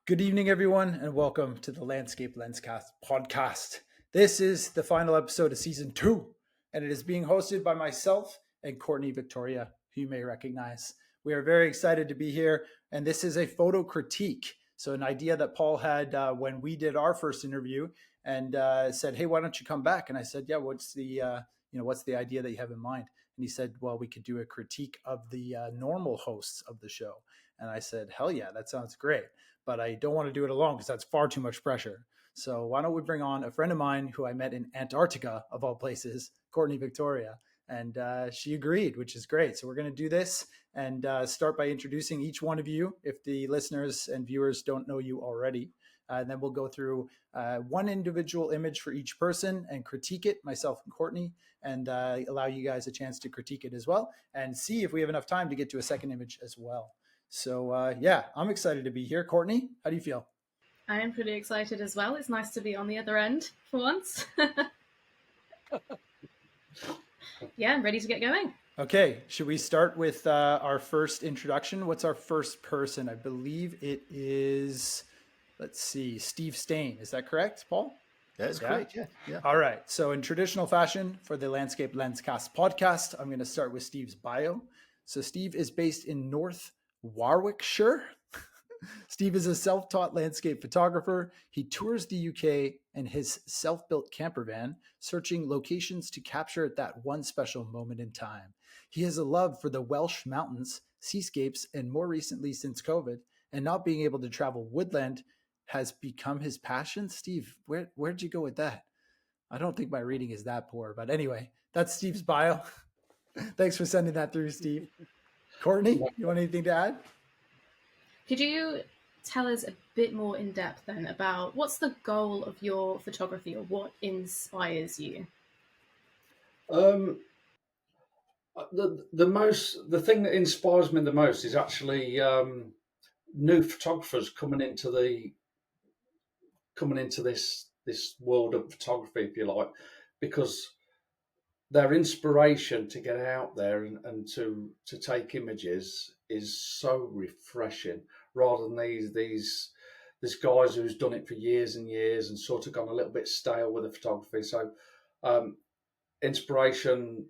Good evening, everyone, and welcome to the Landscape Lenscast podcast. This is the final episode of season 2, and it is being hosted by myself and Courtney Victoria, who you may recognize. We are very excited to be here, and this is a photo critique. So an idea that Paul had when we did our first interview, and said, "Hey, why don't you come back?" And I said, "Yeah, what's the idea that you have in mind?" And he said, "Well, we could do a critique of the normal hosts of the show." And I said, "Hell yeah, that sounds great. But I don't want to do it alone because that's far too much pressure. So why don't we bring on a friend of mine who I met in Antarctica, of all places, Courtney Victoria." And she agreed, which is great. So we're going to do this and start by introducing each one of you, if the listeners and viewers don't know you already. And then we'll go through one individual image for each person and critique it, myself and Courtney, and allow you guys a chance to critique it as well and see if we have enough time to get to a second image as well. So, yeah, I'm excited to be here. Courtney, how do you feel? I am pretty excited as well. It's nice to be on the other end for once. Yeah, I'm ready to get going. Okay, should we start with our first introduction? What's our first person? I believe it is, let's see, Steve Stain. Is that correct, Paul? That's correct, yeah. All right, so in traditional fashion for the Landscape Lenscast podcast, I'm going to start with Steve's bio. So Steve is based in North Warwickshire. Steve is a self-taught landscape photographer. He tours the UK in his self-built camper van, searching locations to capture that one special moment in time. He has a love for the Welsh mountains, seascapes, and more recently since COVID, and not being able to travel woodland has become his passion. Steve, where'd you go with that? I don't think my reading is that poor, but anyway, that's Steve's bio. Thanks for sending that through, Steve. Courtney, you want anything to add? Could you tell us a bit more in depth then about what's the goal of your photography or what inspires you? The thing that inspires me the most is actually new photographers coming into this world of photography, if you like, because their inspiration to get out there and to take images is so refreshing, rather than these guys who's done it for years and years and sort of gone a little bit stale with the photography. So inspiration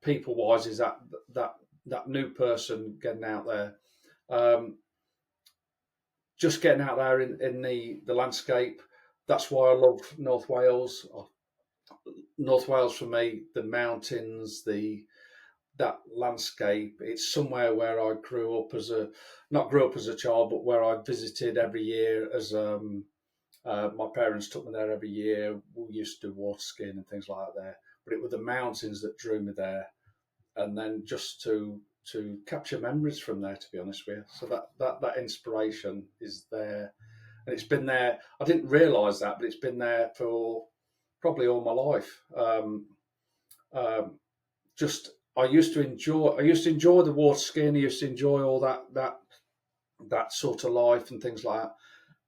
people wise is that new person getting out there, just getting out there in the landscape. That's why I love North Wales. North Wales for me, the mountains, that landscape. It's somewhere where I grew up not grew up as a child, but where I visited every year as my parents took me there every year. We used to do water skiing and things like that there. But it were the mountains that drew me there, and then just to capture memories from there, to be honest with you. So that inspiration is there, and it's been there. I didn't realise that, but it's been there for probably all my life. I used to enjoy the water skiing. I used to enjoy all that sort of life and things like that.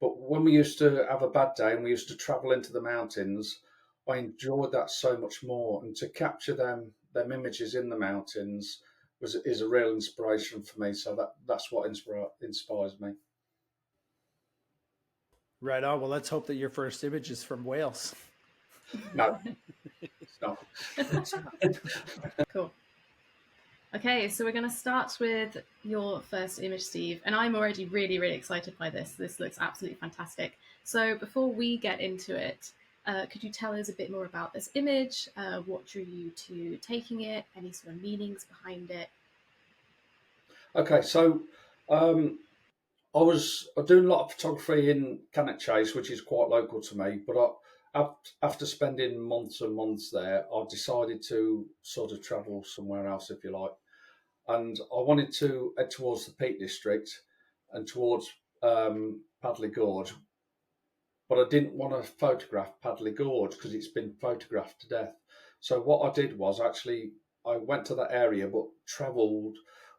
But when we used to have a bad day and we used to travel into the mountains, I enjoyed that so much more. And to capture them images in the mountains is a real inspiration for me. So that's what inspires me. Right on. Well, let's hope that your first image is from Wales. No, it's not. Cool. Okay, so we're going to start with your first image, Steve. And I'm already really, really excited by this. This looks absolutely fantastic. So before we get into it, could you tell us a bit more about this image? What drew you to taking it? Any sort of meanings behind it? Okay, so I was doing a lot of photography in Cannock Chase, which is quite local to me. But after spending months and months there, I decided to sort of travel somewhere else, if you like. And I wanted to head towards the Peak District and towards Padley Gorge. But I didn't want to photograph Padley Gorge because it's been photographed to death. So what I did was I went to that area but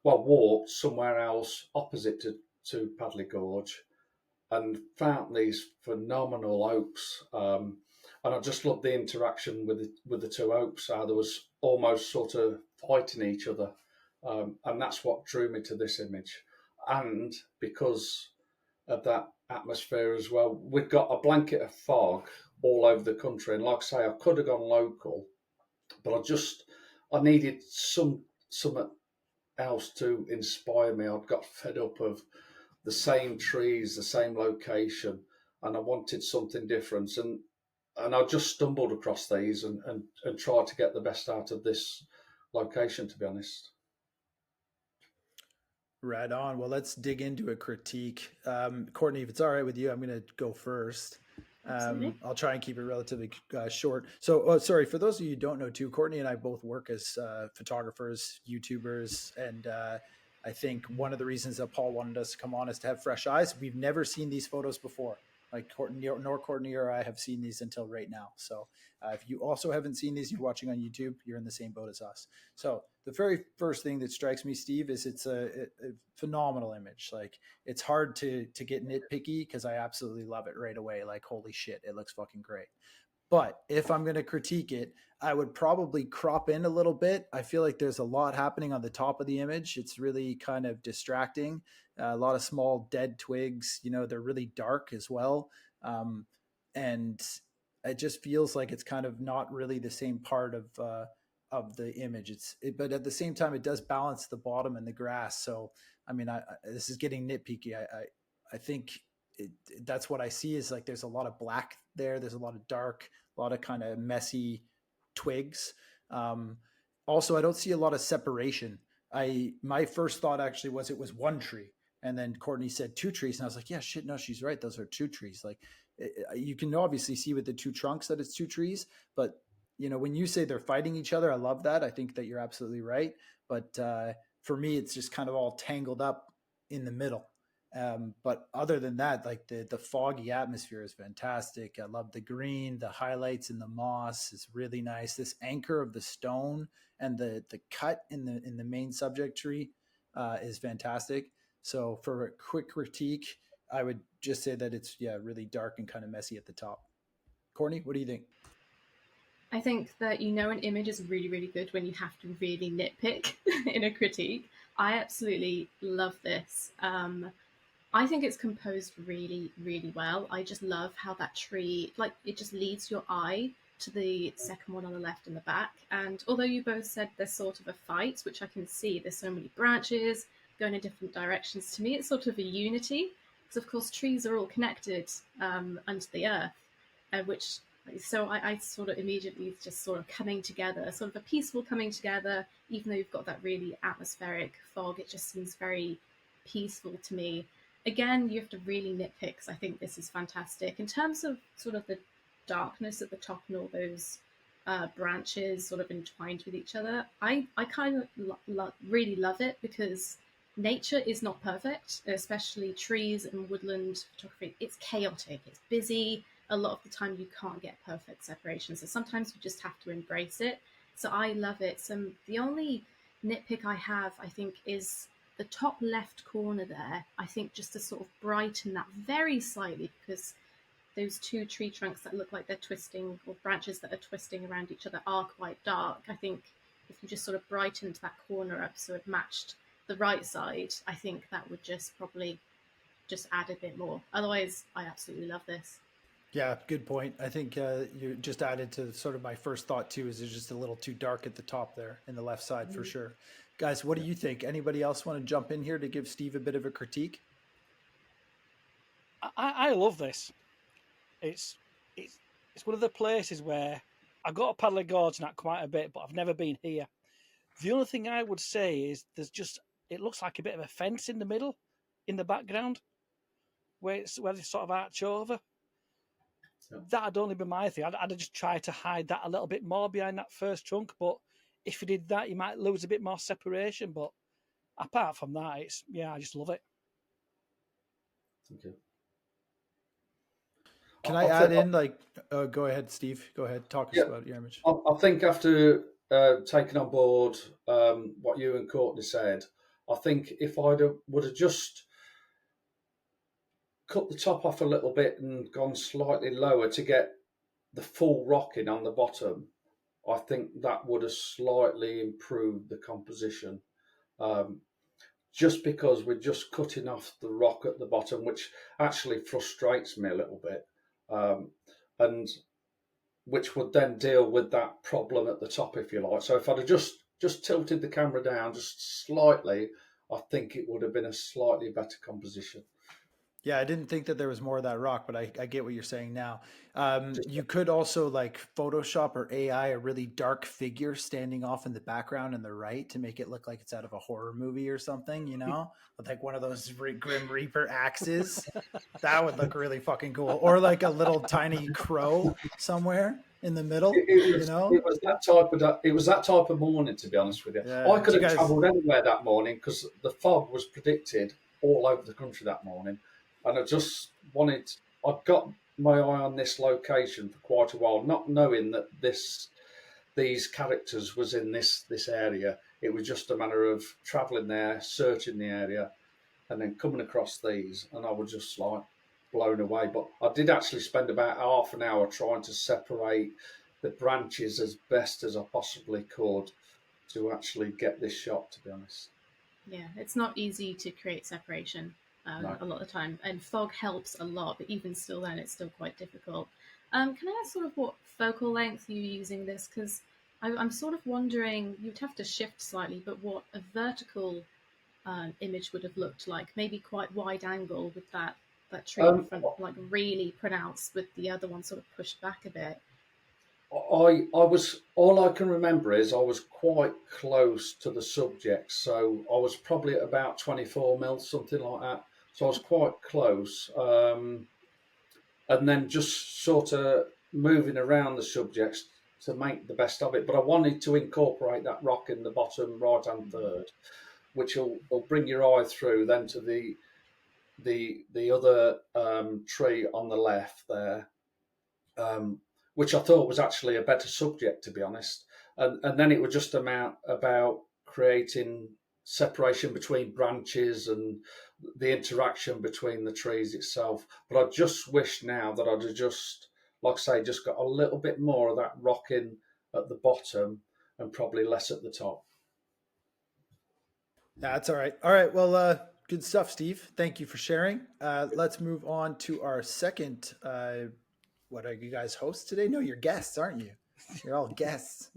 walked somewhere else opposite to Padley Gorge and found these phenomenal oaks. And I just loved the interaction with the two oaks. There was almost sort of fighting each other. And that's what drew me to this image. And because of that atmosphere as well. We've got a blanket of fog all over the country, and like I say, I could have gone local, but I needed something else to inspire me. I'd got fed up of the same trees, the same location, and I wanted something different. And I just stumbled across these and tried to get the best out of this location, to be honest. Right on. Well, let's dig into a critique. Courtney, if it's all right with you, I'm going to go first. I'll try and keep it relatively short. So, sorry, for those of you who don't know too, Courtney and I both work as photographers, YouTubers, and I think one of the reasons that Paul wanted us to come on is to have fresh eyes. We've never seen these photos before. Like Courtney or I have seen these until right now. So if you also haven't seen these, you're watching on YouTube, you're in the same boat as us. So the very first thing that strikes me, Steve, is it's a phenomenal image. Like it's hard to get nitpicky because I absolutely love it right away. Like, holy shit, it looks fucking great. But if I'm going to critique it, I would probably crop in a little bit. I feel like there's a lot happening on the top of the image. It's really kind of distracting. A lot of small dead twigs, they're really dark as well. And it just feels like it's kind of not really the same part of the image. But at the same time, it does balance the bottom and the grass. So, I mean, this is getting nitpicky. I think that's what I see is like there's a lot of black there. There's a lot of dark, a lot of kind of messy twigs. Also, I don't see a lot of separation. My first thought actually was it was one tree. And then Courtney said two trees. And I was like, yeah, shit, no, she's right. Those are two trees. Like you can obviously see with the two trunks that it's two trees. But, when you say they're fighting each other, I love that. I think that you're absolutely right. But for me, it's just kind of all tangled up in the middle. But other than that, like the foggy atmosphere is fantastic. I love the green, the highlights in the moss is really nice. This anchor of the stone and the cut in the main subject tree is fantastic. So for a quick critique, I would just say that it's really dark and kind of messy at the top. Courtney, what do you think? I think that an image is really, really good when you have to really nitpick in a critique. I absolutely love this. I think it's composed really, really well. I just love how that tree, like, it just leads your eye to the second one on the left and the back. And although you both said there's sort of a fight, which I can see, there's so many branches going in different directions. To me, it's sort of a unity, because of course trees are all connected under the earth, so I sort of immediately just sort of coming together, sort of a peaceful coming together. Even though you've got that really atmospheric fog, it just seems very peaceful to me. Again, you have to really nitpick, because I think this is fantastic. In terms of sort of the darkness at the top and all those branches sort of entwined with each other, I kind of really love it, because nature is not perfect, especially trees and woodland photography. It's chaotic, it's busy. A lot of the time you can't get perfect separation. So sometimes you just have to embrace it. So I love it. So the only nitpick I have, I think, is the top left corner there. I think just to sort of brighten that very slightly, because those two tree trunks that look like they're twisting, or branches that are twisting around each other, are quite dark. I think if you just sort of brightened that corner up so it matched the right side, I think that would just probably just add a bit more. Otherwise, I absolutely love this. Yeah, good point. I think you just added to sort of my first thought too, is it's just a little too dark at the top there in the left side for sure. Guys, what do you think? Anybody else want to jump in here to give Steve a bit of a critique? I love this. It's one of the places where I've got to Paddler Gorge and that quite a bit, but I've never been here. The only thing I would say is it looks like a bit of a fence in the middle, in the background, where they sort of arch over. Yeah. That'd only be my thing. I'd just try to hide that a little bit more behind that first trunk, but if you did that, you might lose a bit more separation. But apart from that, I just love it. Thank you. Can I add in, go ahead, Steve. Go ahead. Talk us about your image. I think after taking on board what you and Courtney said, I think if I would have just cut the top off a little bit and gone slightly lower to get the full rocking on the bottom, I think that would have slightly improved the composition. just because we're just cutting off the rock at the bottom, which actually frustrates me a little bit, and which would then deal with that problem at the top, if you like. So if I'd have just tilted the camera down just slightly, I think it would have been a slightly better composition. Yeah, I didn't think that there was more of that rock, but I get what you're saying now. You could also like Photoshop or AI a really dark figure standing off in the background in the right to make it look like it's out of a horror movie or something, you know, with like one of those Grim Reaper axes. That would look really fucking cool. Or like a little tiny crow somewhere in the middle, you know? It was that type of morning, to be honest with you. Yeah. I could Do you have guys- travelled anywhere that morning because the fog was predicted all over the country that morning, and I just wanted. I'd got my eye on this location for quite a while, not knowing that these characters was in this area. It was just a matter of travelling there, searching the area, and then coming across these, and I was just like blown away. But I did actually spend about half an hour trying to separate the branches as best as I possibly could to actually get this shot, to be honest. Yeah, it's not easy to create separation No. a lot of the time, and fog helps a lot, but even still then it's still quite difficult. Can I ask sort of what focal length you're using this? Because I'm sort of wondering, you'd have to shift slightly, but what a vertical image would have looked like, maybe quite wide angle with that tree in front, like really pronounced, with the other one sort of pushed back a bit. I was, all I can remember is I was quite close to the subject, so I was probably at about 24 mil, something like that. So I was quite close, and then just sort of moving around the subjects to make the best of it. But I wanted to incorporate that rock in the bottom right hand third, which will bring your eye through then to the other tree on the left there, which I thought was actually a better subject, to be honest. And then it was just about creating separation between branches and the interaction between the trees itself. But I just wish now that I'd have just, like I say, just got a little bit more of that rocking at the bottom and probably less at the top. That's all right. All right. Well, good stuff, Steve. Thank you for sharing. Let's move on to our second. What are you guys hosts today? No, you're guests, aren't you? You're all guests.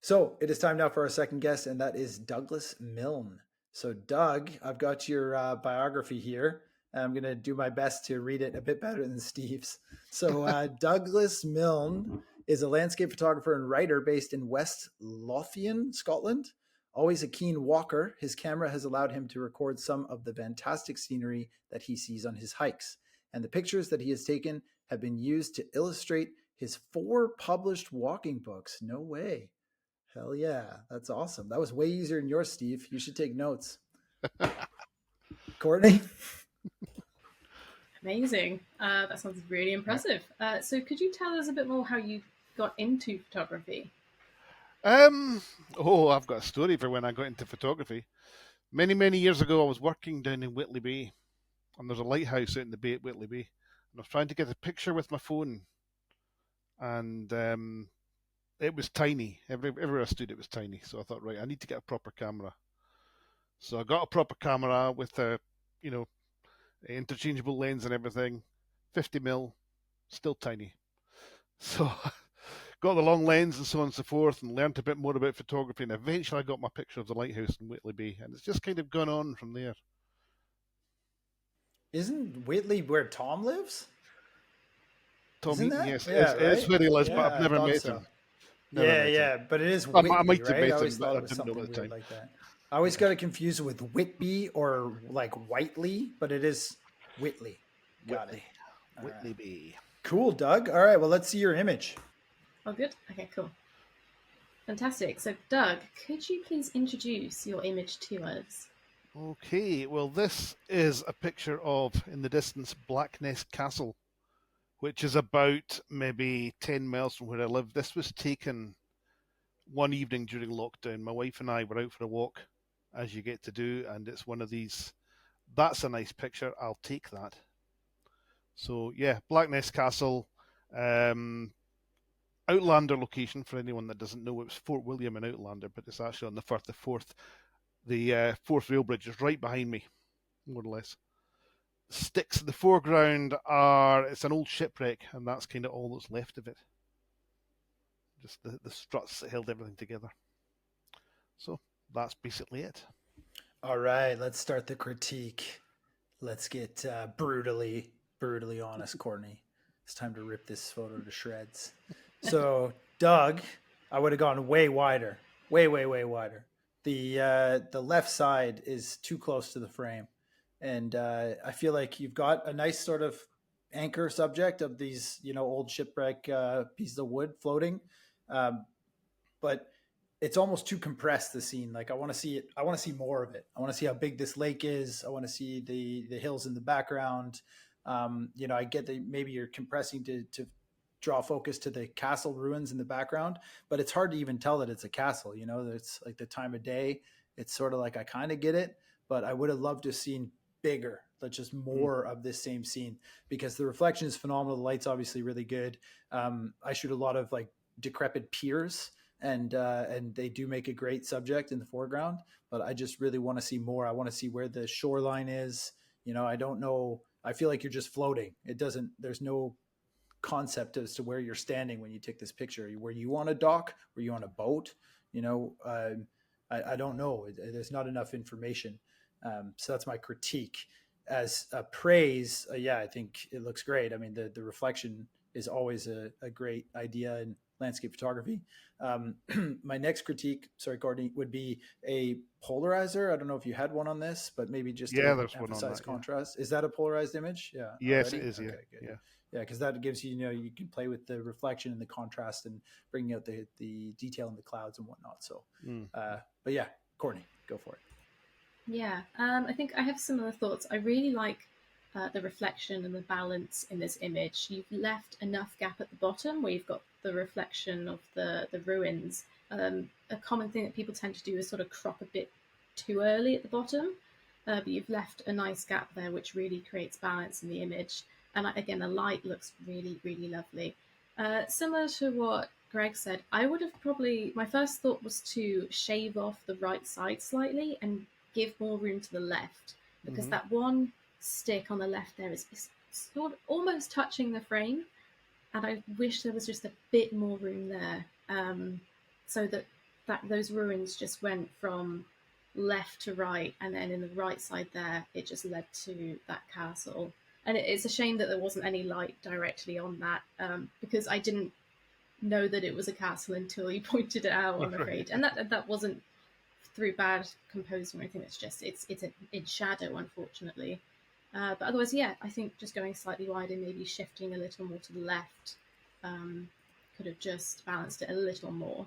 So it is time now for our second guest, and that is Douglas Milne. So, Doug, I've got your biography here. I'm going to do my best to read it a bit better than Steve's. So, Douglas Milne is a landscape photographer and writer based in West Lothian, Scotland. Always a keen walker, his camera has allowed him to record some of the fantastic scenery that he sees on his hikes. And the pictures that he has taken have been used to illustrate his 4 published walking books. No way. Hell yeah. That's awesome. That was way easier than yours, Steve. You should take notes. Courtney? Amazing. That sounds really impressive. So could you tell us a bit more how you got into photography? I've got a story for when I got into photography. Many years ago, I was working down in Whitley Bay, and there's a lighthouse out in the bay at Whitley Bay, and I was trying to get a picture with my phone, and it was tiny. Everywhere I stood, it was tiny. So I thought, right, I need to get a proper camera. So I got a proper camera with a, interchangeable lens and everything, 50 mil, still tiny. So got the long lens and so on and so forth, and learned a bit more about photography, and eventually I got my picture of the lighthouse in Whitley Bay, and it's just kind of gone on from there. Isn't Whitley where Tom lives? Tom Isn't Eaton, that? yes, Yeah, it's where he lives, Yeah, but I've never I thought met so. him. Never met him. Yeah, but it is I Whitby, might have right? met I always him, thought but it I was didn't know something at the weird time. like that. I always got it confused with Whitby or like Whiteley, but it is Whitley. Got it. All Whitley right. Bay. Cool, Doug. All right, well, let's see your image. Oh, good. Okay, cool. Fantastic. So, Doug, could you please introduce your image to us? Okay, well, this is a picture of, in the distance, Blackness Castle, which is about maybe 10 miles from where I live. This was taken one evening during lockdown. My wife and I were out for a walk, as you get to do, and it's one of these, that's a nice picture, I'll take that. So, yeah, Blackness Castle, Outlander location, for anyone that doesn't know. It was Fort William in Outlander, but it's actually on the Firth of Forth. The fourth rail bridge is right behind me, more or less. Sticks in the foreground it's an old shipwreck, and that's kind of all that's left of it. Just the struts that held everything together. So that's basically it. All right, let's start the critique. Let's get brutally honest, Courtney. It's time to rip this photo to shreds. So, Doug, I would have gone way wider, way wider. The left side is too close to the frame, and I feel like you've got a nice sort of anchor subject of these, old shipwreck pieces of wood floating, but it's almost too compressed, the scene. Like, I want to see it. I want to see more of it. I want to see how big this lake is. I want to see the hills in the background. I get that maybe you're compressing to draw focus to the castle ruins in the background, but it's hard to even tell that it's a castle. It's like the time of day. It's sort of like, I kind of get it, but I would have loved to have seen bigger, but just more of this same scene, because the reflection is phenomenal. The light's obviously really good. I shoot a lot of like decrepit piers, and they do make a great subject in the foreground, but I just really want to see more. I want to see where the shoreline is. I don't know. I feel like you're just floating. There's no concept as to where you're standing when you take this picture. Were you on a dock? Were you on a boat? I don't know. There's not enough information. So that's my critique. As a praise, I think it looks great. I mean, the reflection is always a great idea in landscape photography. My next critique, sorry, Courtney, would be a polarizer. I don't know if you had one on this, but maybe just to there's one on emphasize that, contrast. Is that a polarized image? Yeah. Yes, already? it is. Okay, Yeah. good. Yeah. Yeah, because that gives you, you can play with the reflection and the contrast and bringing out the detail in the clouds and whatnot. So, but yeah, Courtney, go for it. Yeah, I think I have similar thoughts. I really like the reflection and the balance in this image. You've left enough gap at the bottom where you've got the reflection of the ruins. A common thing that people tend to do is sort of crop a bit too early at the bottom, but you've left a nice gap there, which really creates balance in the image. And again, the light looks really, really lovely. Similar to what Greg said, I would have my first thought was to shave off the right side slightly and give more room to the left, because that one stick on the left there is sort of almost touching the frame, and I wish there was just a bit more room there, so that those ruins just went from left to right, and then in the right side there it just led to that castle. And it's a shame that there wasn't any light directly on that, because I didn't know that it was a castle until you pointed it out, I'm afraid. And that wasn't through bad composing or anything. It's just it's in shadow, unfortunately. But otherwise, yeah, I think just going slightly wider, maybe shifting a little more to the left, could have just balanced it a little more.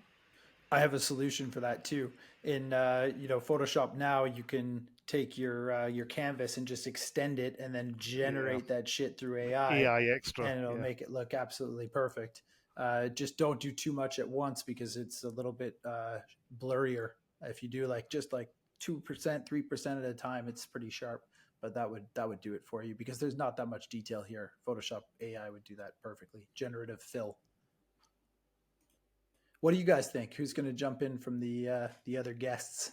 I have a solution for that too. In Photoshop now, you can take your canvas and just extend it and then generate that shit through AI extra, and it'll make it look absolutely perfect. Just don't do too much at once, because it's a little bit blurrier. If you do just 2%, 3% at a time, it's pretty sharp. But that would do it for you, because there's not that much detail here. Photoshop AI would do that perfectly. Generative fill. What do you guys think? Who's going to jump in from the other guests?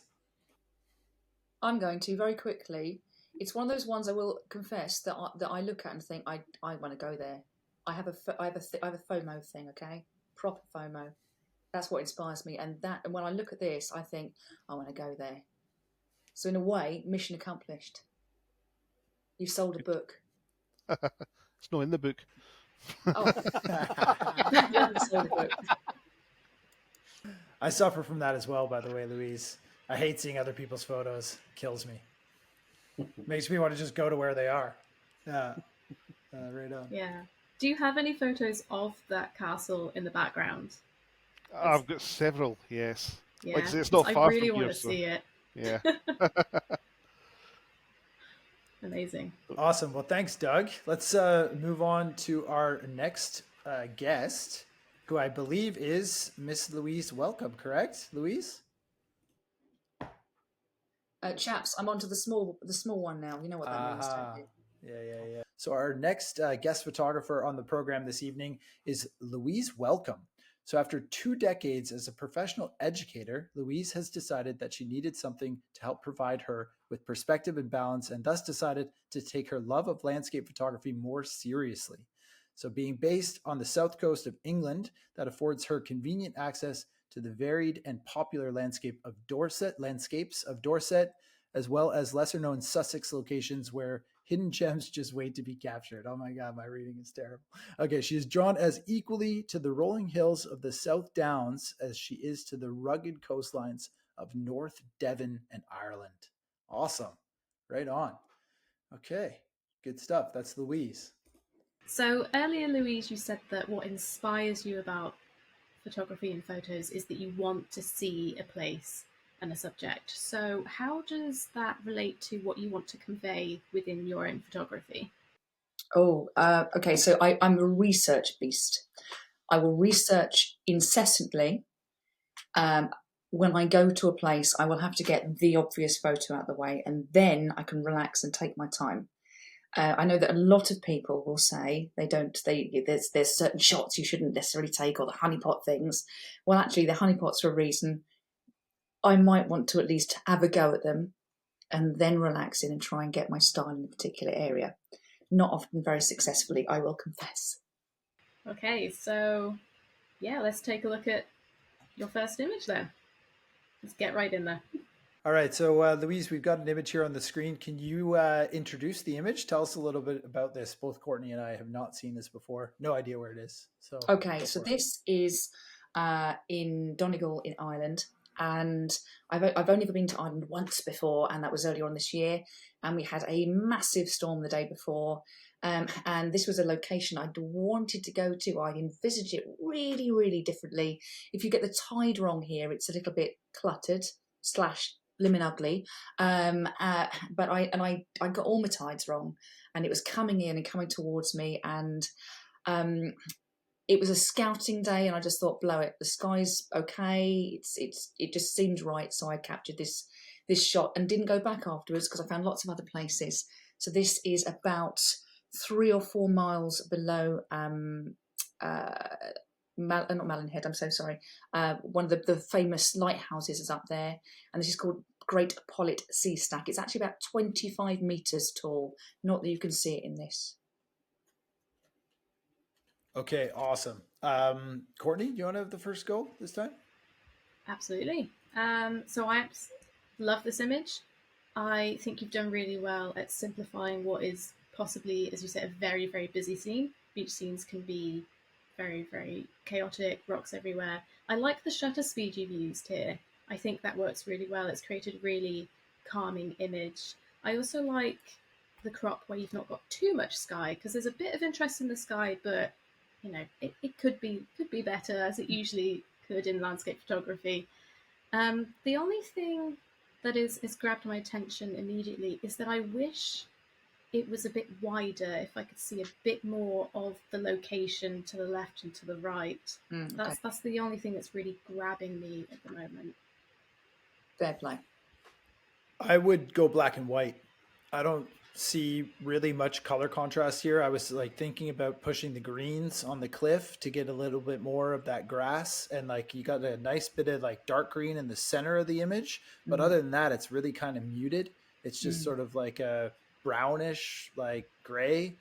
I'm going to very quickly. It's one of those ones, I will confess, that I look at and think I want to go there. I have a FOMO thing, okay, proper FOMO. That's what inspires me, and when I look at this, I think I want to go there. So in a way, mission accomplished. You sold a book. It's not in the book. Oh, you haven't sold a book. I suffer from that as well, by the way, Louise. I hate seeing other people's photos. Kills me. Makes me want to just go to where they are. Yeah. Right on. Yeah. Do you have any photos of that castle in the background? I've got several, yes. Yeah. Like I say, it's not far I really from want here, to see it. Yeah. Amazing. Awesome. Well, thanks, Doug. Let's move on to our next guest, who I believe is Miss Louise Welcome, correct? Louise? Chaps, I'm on to the small one now. You know what that means, don't you? Yeah. So our next guest photographer on the program this evening is Louise Welcome. So after 2 decades as a professional educator, Louise has decided that she needed something to help provide her with perspective and balance, and thus decided to take her love of landscape photography more seriously. So being based on the south coast of England, that affords her convenient access to the varied and popular landscapes of Dorset, as well as lesser known Sussex locations where hidden gems just wait to be captured. Oh my God, my reading is terrible. Okay, she is drawn as equally to the rolling hills of the South Downs as she is to the rugged coastlines of North Devon and Ireland. Awesome. Right on. Okay, good stuff. That's Louise. So earlier, Louise, you said that what inspires you about photography and photos is that you want to see a place and a subject. So how does that relate to what you want to convey within your own photography? Okay. So I'm a research beast. I will research incessantly. When I go to a place, I will have to get the obvious photo out of the way, and then I can relax and take my time. I know that a lot of people will say there's certain shots you shouldn't necessarily take, or the honeypot things. Well, actually, the honeypots for a reason. I might want to at least have a go at them and then relax in and try and get my style in a particular area. Not often very successfully, I will confess. Okay, so yeah, let's take a look at your first image then. Let's get right in there. All right, so Louise, we've got an image here on the screen. Can you introduce the image? Tell us a little bit about this. Both Courtney and I have not seen this before. No idea where it is. So okay, so this is in Donegal in Ireland, and I've only ever been to Ireland once before, and that was earlier on this year. And we had a massive storm the day before, and this was a location I'd wanted to go to. I envisaged it really, really differently. If you get the tide wrong here, it's a little bit cluttered / blimmin' ugly, but I got all my tides wrong, and it was coming in and coming towards me, and it was a scouting day, and I just thought, blow it, the sky's okay, it just seemed right, so I captured this shot and didn't go back afterwards because I found lots of other places. So this is about 3 or 4 miles below not Malin Head, I'm so sorry. One of the famous lighthouses is up there, and this is called Great Pollet Sea Stack. It's actually about 25 metres tall. Not that you can see it in this. Okay, awesome. Courtney, do you want to have the first go this time? Absolutely. So I love this image. I think you've done really well at simplifying what is possibly, as you said, a very, very busy scene. Beach scenes can be very, very chaotic, rocks everywhere. I like the shutter speed you've used here. I think that works really well. It's created a really calming image. I also like the crop where you've not got too much sky, because there's a bit of interest in the sky, but you know, it could be better, as it usually could in landscape photography. The only thing that is grabbed my attention immediately is that I wish it was a bit wider, if I could see a bit more of the location to the left and to the right. Okay. That's the only thing that's really grabbing me at the moment. Fair play. I would go black and white. I don't see really much color contrast here. I was like thinking about pushing the greens on the cliff to get a little bit more of that grass, and like you got a nice bit of like dark green in the center of the image, but other than that, it's really kind of muted. It's just sort of like a brownish, like gray.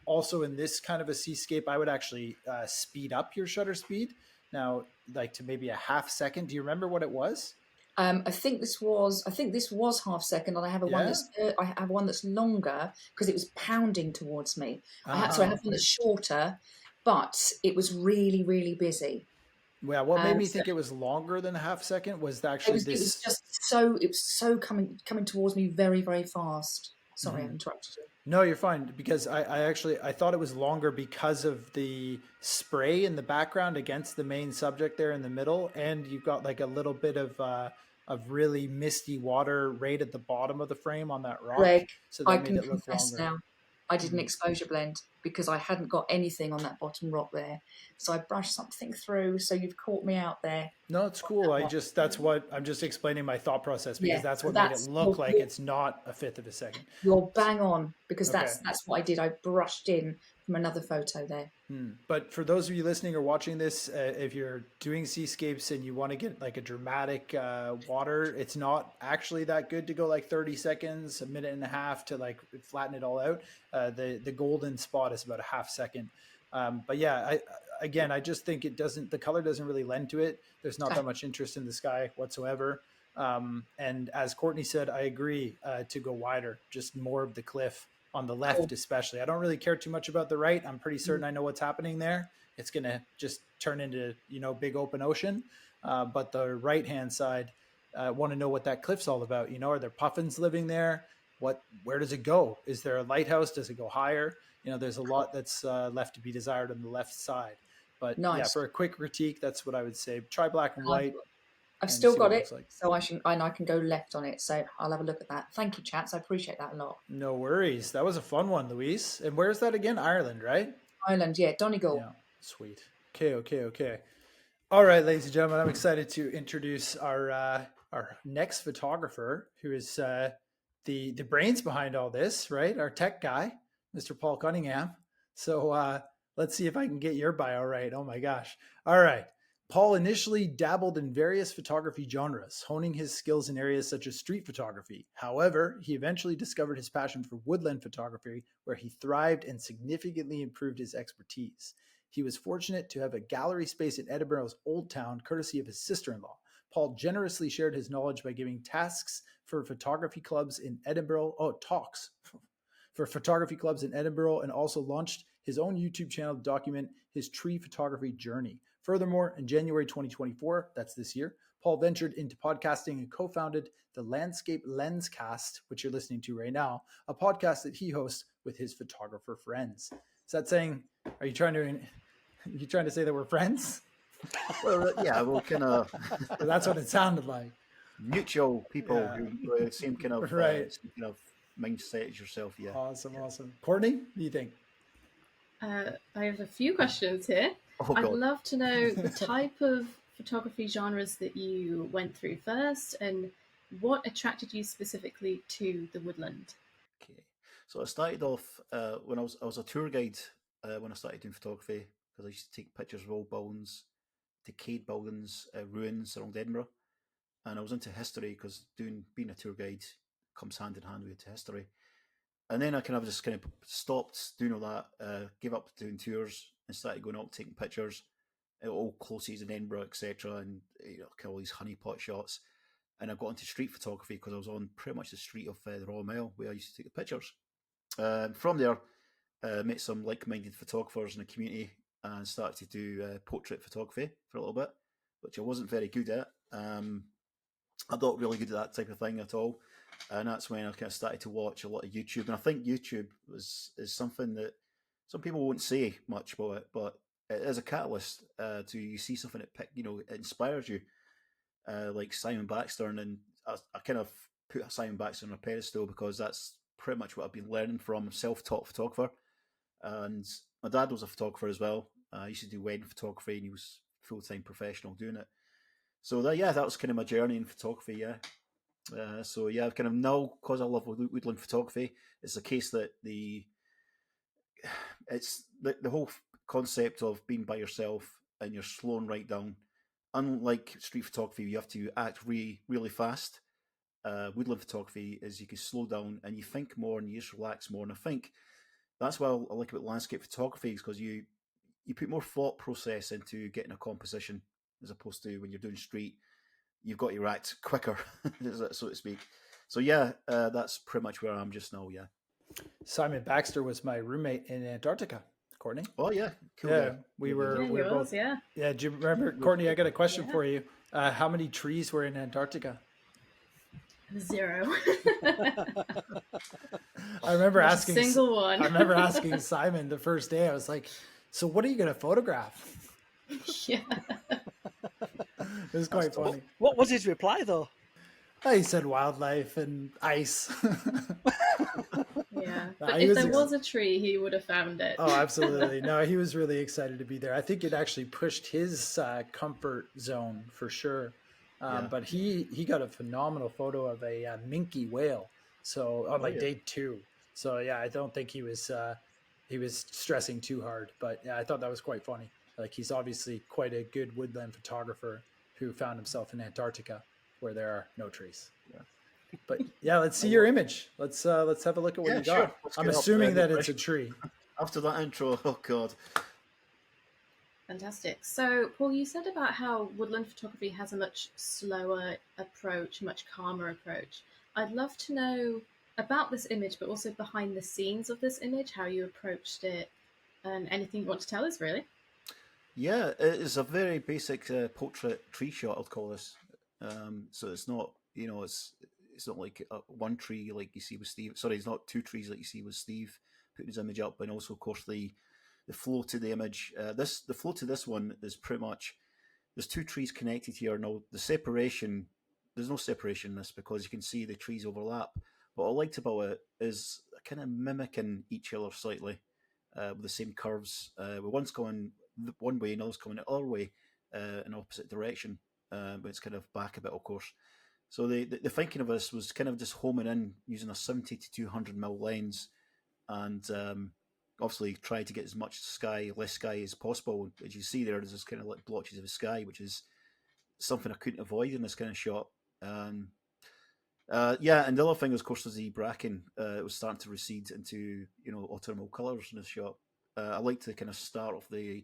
Also in this kind of a seascape, I would actually speed up your shutter speed now, like to maybe a half second. Do you remember what it was? I think this was half second, and I have one that's longer because it was pounding towards me. I have one that's shorter, but it was really, really busy. Yeah, what made me think it was longer than a half second was actually it was so coming towards me very, very fast. Sorry, I interrupted you. No, you're fine, because I thought it was longer because of the spray in the background against the main subject there in the middle, and you've got like a little bit of really misty water right at the bottom of the frame on that rock. Greg, so that I made can it look confess longer. now, I did an exposure blend. because I hadn't got anything on that bottom rock there. So I brushed something through. So you've caught me out there. No, it's cool. That's what I'm just explaining my thought process, because Yeah, that's so what made it that's- look like it's not a fifth of a second. You're bang on, because Okay. that's what I did. I brushed in from another photo there. But for those of you listening or watching this, if you're doing seascapes and you want to get like a dramatic water, it's not actually that good to go like 30 seconds, a minute and a half to like flatten it all out. The golden spot is about a half second. But yeah, I just think the color doesn't really lend to it. There's not that much interest in the sky whatsoever. And as Courtney said, I agree to go wider, just more of the cliff on the left, especially. I don't really care too much about the right. I'm pretty certain I know what's happening there. It's going to just turn into, big open ocean. But the right-hand side, want to know what that cliff's all about. Are there puffins living there? Where does it go? Is there a lighthouse? Does it go higher? There's a lot that's left to be desired on the left side. But yeah, for a quick critique, that's what I would say. Try black and white. I've still got it, like. so I can go left on it. So I'll have a look at that. Thank you, chaps. I appreciate that a lot. No worries. That was a fun one, Louise. And where's that again? Ireland, right? Ireland, yeah, Donegal. Yeah, sweet. Okay. All right, ladies and gentlemen, I'm excited to introduce our next photographer, who is the brains behind all this, right? Our tech guy, Mr. Paul Cunningham. So let's see if I can get your bio right. Oh my gosh. All right. Paul initially dabbled in various photography genres, honing his skills in areas such as street photography. However, he eventually discovered his passion for woodland photography, where he thrived and significantly improved his expertise. He was fortunate to have a gallery space in Edinburgh's Old Town, courtesy of his sister-in-law. Paul generously shared his knowledge by giving tasks for photography clubs in Edinburgh, talks for photography clubs in Edinburgh, and also launched his own YouTube channel to document his tree photography journey. Furthermore, in January 2024, that's this year, Paul ventured into podcasting and co-founded the Landscape Lenscast, which you're listening to right now, a podcast that he hosts with his photographer friends. Is that saying, are you trying to say that we're friends? Well, yeah, well, kind of. That's what it sounded like. Mutual people who same kind of right. Same kind of mindset as yourself. Yeah. Awesome. Courtney, what do you think? I have a few questions here. Oh, I'd God. love to know the type of photography genres that you went through first, and what attracted you specifically to the woodland. Okay, so I started off when I was a tour guide when I started doing photography, because I used to take pictures of old buildings, decayed buildings, ruins around Edinburgh, and I was into history because being a tour guide comes hand in hand with history. And then I just stopped doing all that, gave up doing tours, and started going out taking pictures at old closes in Edinburgh, etc., and all these honeypot shots. And I got into street photography because I was on pretty much the street of the Royal Mile where I used to take the pictures. From there, met some like-minded photographers in the community and started to do portrait photography for a little bit, which I wasn't very good at. I'm not really good at that type of thing at all. And that's when I started to watch a lot of YouTube. And I think YouTube is something that some people won't say much about it, but it is a catalyst to you see something that it inspires you, like Simon Baxter. And I kind of put Simon Baxter on a pedestal because that's pretty much what I've been learning from, self-taught photographer. And my dad was a photographer as well. He used to do wedding photography, and he was full-time professional doing it. So that was kind of my journey in photography, yeah. Kind of now, because I love woodland photography, it's a case that the whole concept of being by yourself and you're slowing right down. Unlike street photography, you have to act really, really fast. Woodland photography is you can slow down and you think more and you just relax more. And I think that's what I like about landscape photography, is because you put more thought process into getting a composition, as opposed to when you're doing street, you've got to act quicker, so to speak. So that's pretty much where I am just now. Yeah. Simon Baxter was my roommate in Antarctica. Courtney. Oh yeah, cool. Yeah, we were both. Yeah. Yeah. Do you remember, Courtney? I got a question for you. How many trees were in Antarctica? 0. I remember Not asking a single one. I remember asking Simon the first day. I was like, "So what are you going to photograph?" Yeah. It was quite funny. What was his reply though? He said wildlife and ice. Yeah, No, but he if there ex- was a tree, he would have found it. Oh, absolutely. No, he was really excited to be there. I think it actually pushed his comfort zone for sure. Yeah. But he got a phenomenal photo of a minke whale. So on Oh, like yeah. day 2. So yeah, I don't think he was stressing too hard. But yeah, I thought that was quite funny. Like he's obviously quite a good woodland photographer who found himself in Antarctica where there are no trees. Yeah. But yeah, let's see your image. Let's have a look at what Yeah, you got. sure. Let's I'm get up assuming there. that it's a tree. After that intro, oh god. Fantastic. So, Paul, you said about how woodland photography has a much slower approach, much calmer approach. I'd love to know about this image, but also behind the scenes of this image, how you approached it, and anything you want to tell us, really. Yeah, it is a very basic portrait tree shot, I'd call this. So it's not, it's not like one tree like you see with Steve. Sorry, it's not two trees like you see with Steve putting his image up, and also, of course, the flow to the image. The flow to this one is pretty much there's two trees connected here. Now the separation, there's no separation in this because you can see the trees overlap. What I liked about it is kind of mimicking each other slightly with the same curves. One's going one way, another's coming the other way in opposite direction, but it's kind of back a bit, of course. So the thinking of this was kind of just homing in using a 70 to 200mm lens, and obviously try to get as much less sky as possible. As you see there's this kind of like blotches of sky, which is something I couldn't avoid in this kind of shot. Yeah, and the other thing, of course, was the bracken. It was starting to recede into autumnal colours in this shot. I like to kind of start off the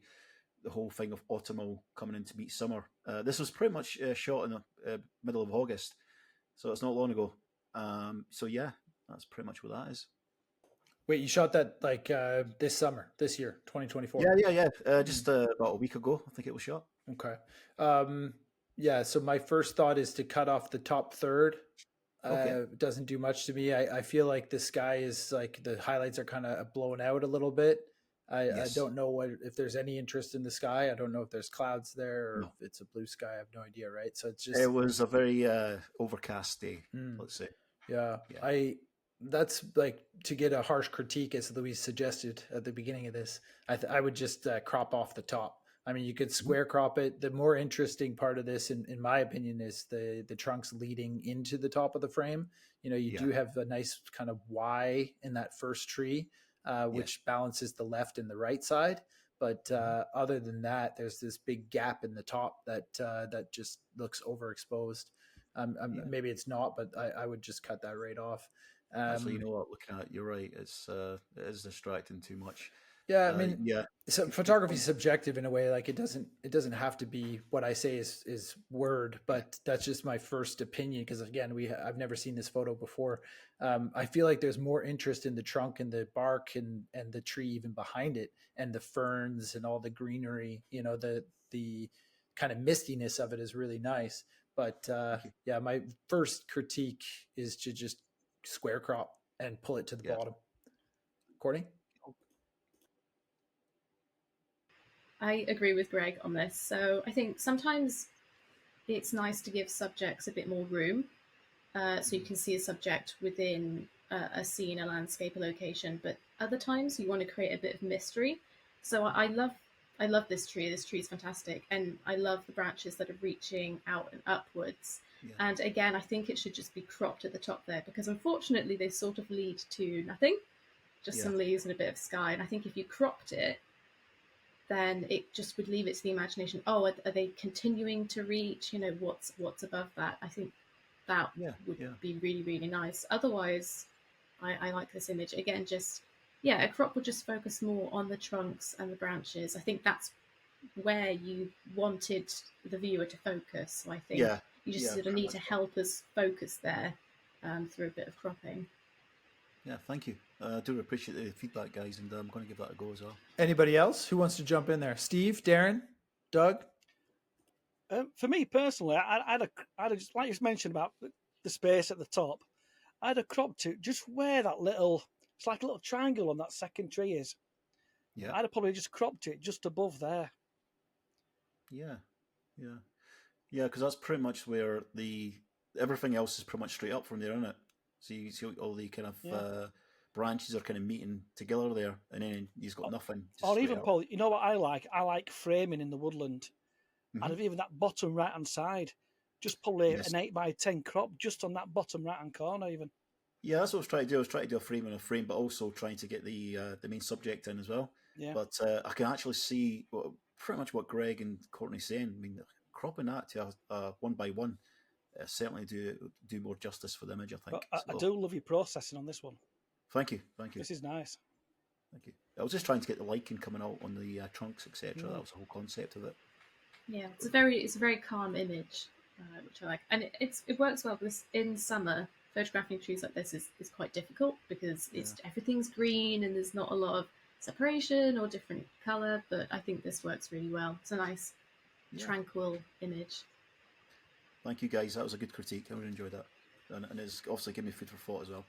whole thing of autumnal coming in to meet summer. This was pretty much shot in the middle of August, so it's not long ago. So yeah, that's pretty much what that is. Wait, you shot that like this year, 2024? Yeah. Just about a week ago, I think it was shot. Okay. Yeah, so my first thought is to cut off the top third. Okay. It doesn't do much to me. I feel like the sky is like the highlights are kind of blown out a little bit. I don't know if there's any interest in the sky. I don't know if there's clouds there or if it's a blue sky. I have no idea, right? So it's just... It was a very overcast day, let's say. Yeah. That's like, to get a harsh critique, as Louise suggested at the beginning of this, I would just crop off the top. I mean, you could square crop it. The more interesting part of this, in my opinion, is the trunks leading into the top of the frame. You do have a nice kind of Y in that first tree, which balances the left and the right side. But other than that, there's this big gap in the top that just looks overexposed. Maybe it's not, but I would just cut that right off. Actually, you know what? Looking at it, you're right. It is distracting too much. Yeah, I mean, so photography is subjective in a way. Like it doesn't have to be what I say is word, but that's just my first opinion. Because again, I've never seen this photo before. I feel like there's more interest in the trunk and the bark and the tree even behind it, and the ferns and all the greenery. The kind of mistiness of it is really nice. But yeah, my first critique is to just square crop and pull it to the bottom. Courtney? I agree with Greg on this. So I think sometimes it's nice to give subjects a bit more room, so you can see a subject within a scene, a landscape, a location. But other times you want to create a bit of mystery. So I love this tree. This tree is fantastic, and I love the branches that are reaching out and upwards. Yeah. And again, I think it should just be cropped at the top there, because unfortunately they sort of lead to nothing, just some leaves and a bit of sky. And I think if you cropped it, then it just would leave it to the imagination. Oh, are they continuing to reach? What's above that? I think that would be really, really nice. Otherwise, I like this image. Again, a crop would just focus more on the trunks and the branches. I think that's where you wanted the viewer to focus. So I think you just sort of need to help us focus there through a bit of cropping. Yeah, thank you. I do appreciate the feedback, guys, and I'm going to give that a go as well. Anybody else who wants to jump in there? Steve, Darren, Doug? For me personally, I'd have just, like you mentioned about the space at the top, I'd have cropped it just where that it's like a little triangle on that second tree is. Yeah. I'd have probably just cropped it just above there. Yeah, because that's pretty much where everything else is pretty much straight up from there, isn't it? So you see all the kind of branches are kind of meeting together there, and then he's got nothing. Just Or straight even, up. Paul, you know what I like? I like framing in the woodland. Mhm. And even that bottom right-hand side, just probably Yes. an 8x10 crop just on that bottom right-hand corner even. Yeah, that's what I was trying to do. I was trying to do a frame and a frame, but also trying to get the main subject in as well. Yeah. But I can actually see pretty much what Greg and Courtney's saying. I mean, cropping that to a 1x1 certainly do more justice for the image, I think. But I do love your processing on this one. Thank you. This is nice. Thank you. I was just trying to get the lichen coming out on the trunks, etc. That was the whole concept of it. Yeah, it's a very calm image, which I like, and it works well because in summer photographing trees like this is quite difficult because everything's green and there's not a lot of separation or different color. But I think this works really well. It's a nice, tranquil image. Thank you, guys. That was a good critique. I really enjoyed that, and it's obviously given me food for thought as well.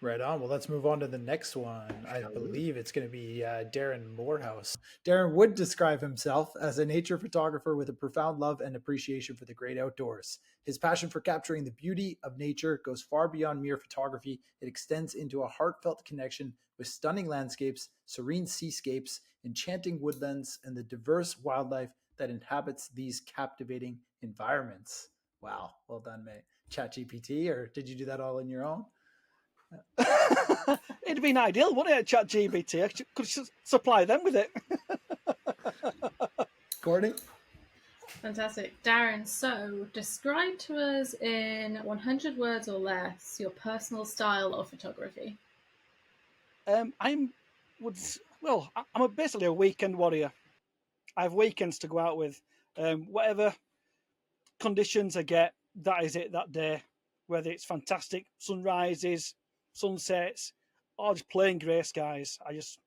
Right on. Well, let's move on to the next one. I believe it's going to be Darren Moorhouse. Darren would describe himself as a nature photographer with a profound love and appreciation for the great outdoors. His passion for capturing the beauty of nature goes far beyond mere photography. It extends into a heartfelt connection with stunning landscapes, serene seascapes, enchanting woodlands, and the diverse wildlife that inhabits these captivating environments. Wow. Well done, mate. ChatGPT, or did you do that all on your own? It'd been ideal, wouldn't it, ChatGPT? I could supply them with it. Courtney? Fantastic. Darren, so describe to us in 100 words or less your personal style of photography. I'm basically a weekend warrior. I have weekends to go out with. Whatever conditions I get, that is it that day. Whether it's fantastic sunrises, sunsets, or just plain grey skies, I just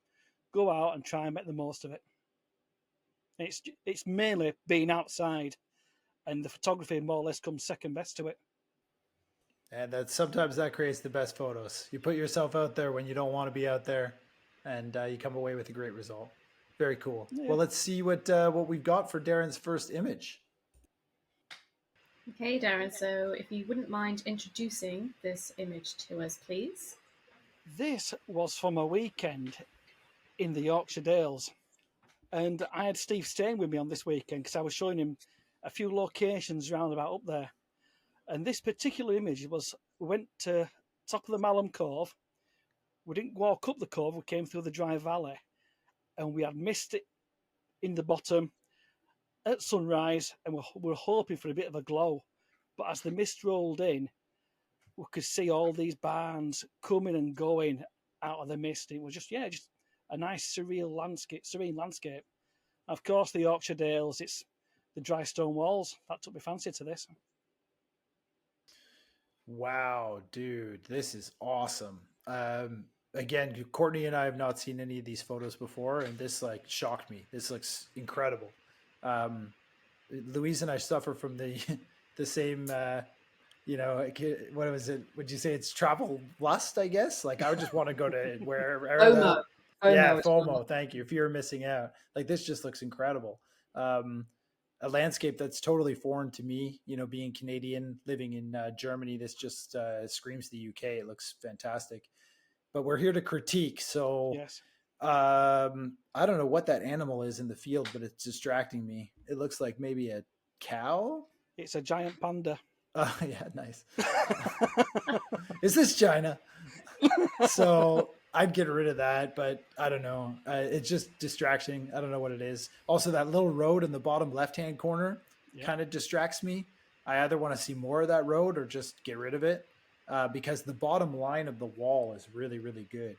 go out and try and make the most of it. It's mainly being outside, and the photography more or less comes second best to it. And sometimes that creates the best photos. You put yourself out there when you don't want to be out there, and you come away with a great result. Very cool. Yeah. Well, let's see what we've got for Darren's first image. Okay, Darren, so if you wouldn't mind introducing this image to us, please. This was from a weekend in the Yorkshire Dales. And I had Steve staying with me on this weekend because I was showing him a few locations round about up there. And this particular image we went to top of the Malham Cove. We didn't walk up the cove, we came through the dry valley. And we had mist in the bottom at sunrise, and we were hoping for a bit of a glow. But as the mist rolled in, we could see all these barns coming and going out of the mist. It was just a nice serene landscape. Of course, the Yorkshire Dales, it's the dry stone walls. That took me fancy to this. Wow, dude, this is awesome. Again, Courtney and I have not seen any of these photos before, and this shocked me. This looks incredible. Louise and I suffer from the same, what was it? Would you say it's travel lust, I guess? I would just want to go to wherever. FOMO. FOMO. Thank you. Fear of missing out. This just looks incredible. A landscape that's totally foreign to me, being Canadian, living in Germany, this just screams the UK. It looks fantastic. But we're here to critique. So yes. I don't know what that animal is in the field, but it's distracting me. It looks like maybe a cow. It's a giant panda. Oh, yeah, nice. Is this China? So I'd get rid of that, but I don't know. It's just distraction. I don't know what it is. Also, that little road in the bottom left-hand corner kind of distracts me. I either want to see more of that road or just get rid of it because the bottom line of the wall is really, really good.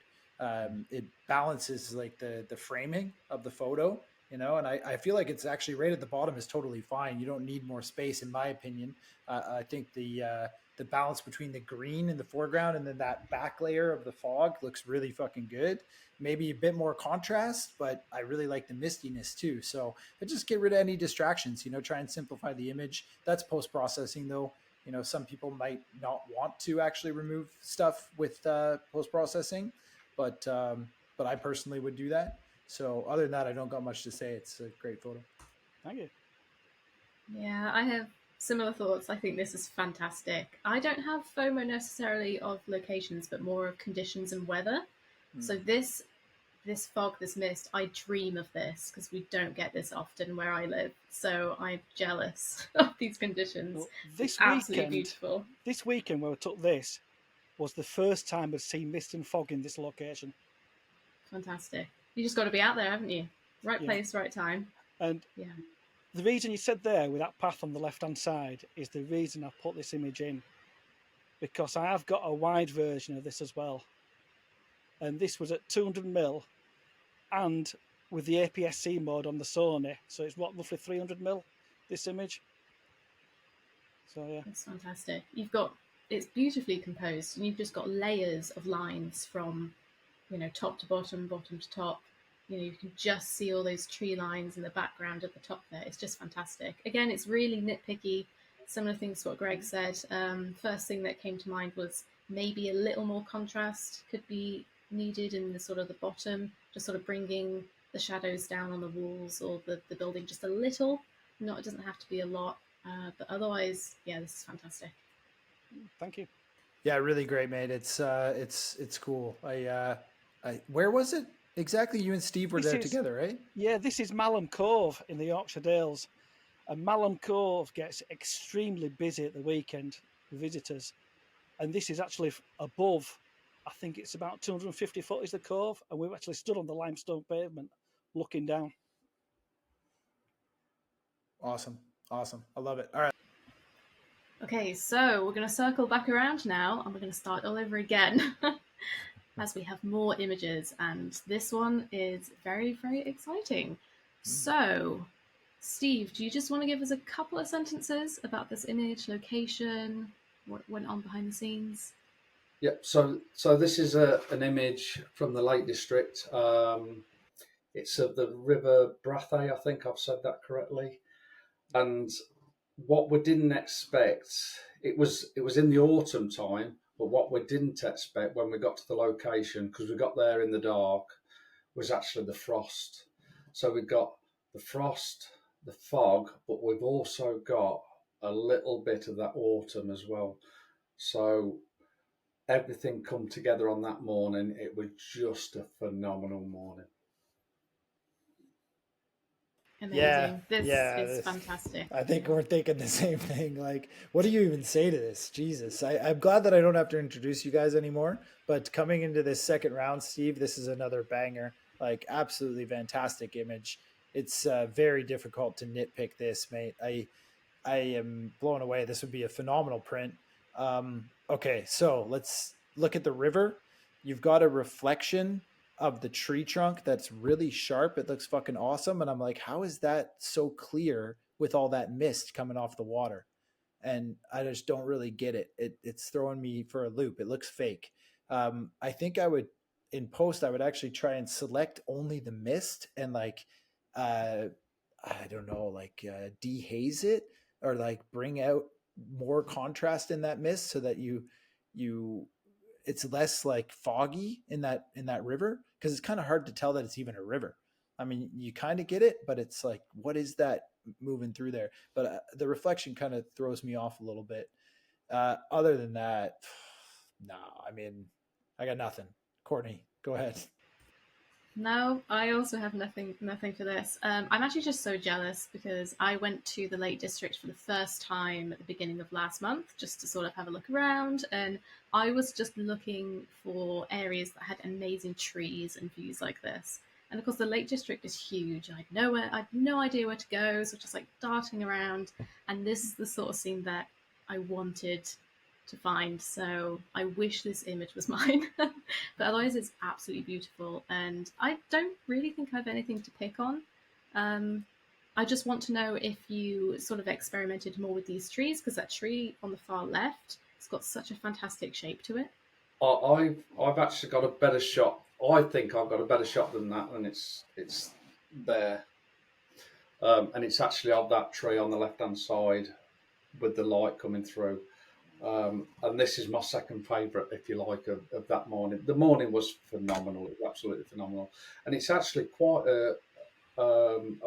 It balances the framing of the photo, and I feel like it's actually right at the bottom is totally fine. You don't need more space, in my opinion. I think the balance between the green in the foreground and then that back layer of the fog looks really fucking good. Maybe a bit more contrast, but I really like the mistiness too. So I just get rid of any distractions, try and simplify the image. That's post-processing though. Some people might not want to actually remove stuff with post-processing, but I personally would do that. So other than that, I don't got much to say. It's a great photo. Thank you. Yeah, I have Similar thoughts. I think this is fantastic. I don't have FOMO necessarily of locations, but more of conditions and weather. So this fog, this mist, I dream of this because we don't get this often where I live. So I'm jealous of these conditions. Well, It's absolutely beautiful. This weekend where we took this was the first time I've seen mist and fog in this location. Fantastic. You just got to be out there, haven't you? Right place, right time. And the reason you said there with that path on the left-hand side is the reason I put this image in, because I have got a wide version of this as well. And this was at 200mm and with the APS-C mode on the Sony. So it's roughly 300mm, this image. So yeah. It's fantastic. It's beautifully composed, and you've just got layers of lines from, top to bottom, bottom to top. You can just see all those tree lines in the background at the top there. It's just fantastic. Again, it's really nitpicky. Similar things to what Greg said. First thing that came to mind was maybe a little more contrast could be needed in the sort of the bottom, just sort of bringing the shadows down on the walls or the building just a little. It doesn't have to be a lot, but otherwise, yeah, this is fantastic. Thank you. Yeah, really great, mate. It's cool. Where was it exactly? You and Steve were there together, right? Yeah, this is Malham Cove in the Yorkshire Dales, and Malham Cove gets extremely busy at the weekend with visitors, and this is actually above. I think it's about 250 foot is the cove, and we've actually stood on the limestone pavement looking down. Awesome. I love it. All right. Okay, so we're going to circle back around now, and we're going to start all over again as we have more images, and this one is very, very exciting. So, Steve, do you just want to give us a couple of sentences about this image, location, what went on behind the scenes? Yep. So this is an image from the Lake District. It's of the River Brathay. I think I've said that correctly. And what we didn't expect, it was in the autumn time, but what we didn't expect when we got to the location, because we got there in the dark, was actually the frost. So we got the frost, the fog, but we've also got a little bit of that autumn as well. So everything come together on that morning. It was just a phenomenal morning. Amazing. This is fantastic. I think we're thinking the same thing. Like, what do you even say to this? Jesus. I'm glad that I don't have to introduce you guys anymore. But coming into this second round, Steve, this is another banger. Like, absolutely fantastic image. It's very difficult to nitpick this, mate. I am blown away. This would be a phenomenal print. Okay, so let's look at the river. You've got a reflection of the tree trunk that's really sharp. It looks fucking awesome. And I'm like, how is that so clear with all that mist coming off the water? And I just don't really get it. It's throwing me for a loop. It looks fake. I think I would, in post, I would actually try and select only the mist and I don't know, dehaze it or bring out more contrast in that mist so that you it's less foggy in that river, because it's kind of hard to tell that it's even a river. I mean, you kind of get it, but it's like, what is that moving through there? But the reflection kind of throws me off a little bit. Other than that, no, I mean, I got nothing. Courtney, go ahead. No, I also have nothing for this. I'm actually just so jealous because I went to the Lake District for the first time at the beginning of last month just to sort of have a look around, and I was just looking for areas that had amazing trees and views like this. And of course, the Lake District is huge. I had no idea where to go, so just darting around. And this is the sort of scene that I wanted to find. So I wish this image was mine. But otherwise, it's absolutely beautiful. And I don't really think I have anything to pick on. I just want to know if you sort of experimented more with these trees, because that tree on the far left, it's got such a fantastic shape to it. I've actually got a better shot. I think I've got a better shot than that, and it's there. And it's actually of that tree on the left-hand side with the light coming through. And this is my second favourite, if you like, of that morning. The morning was phenomenal. It was absolutely phenomenal. And it's actually quite a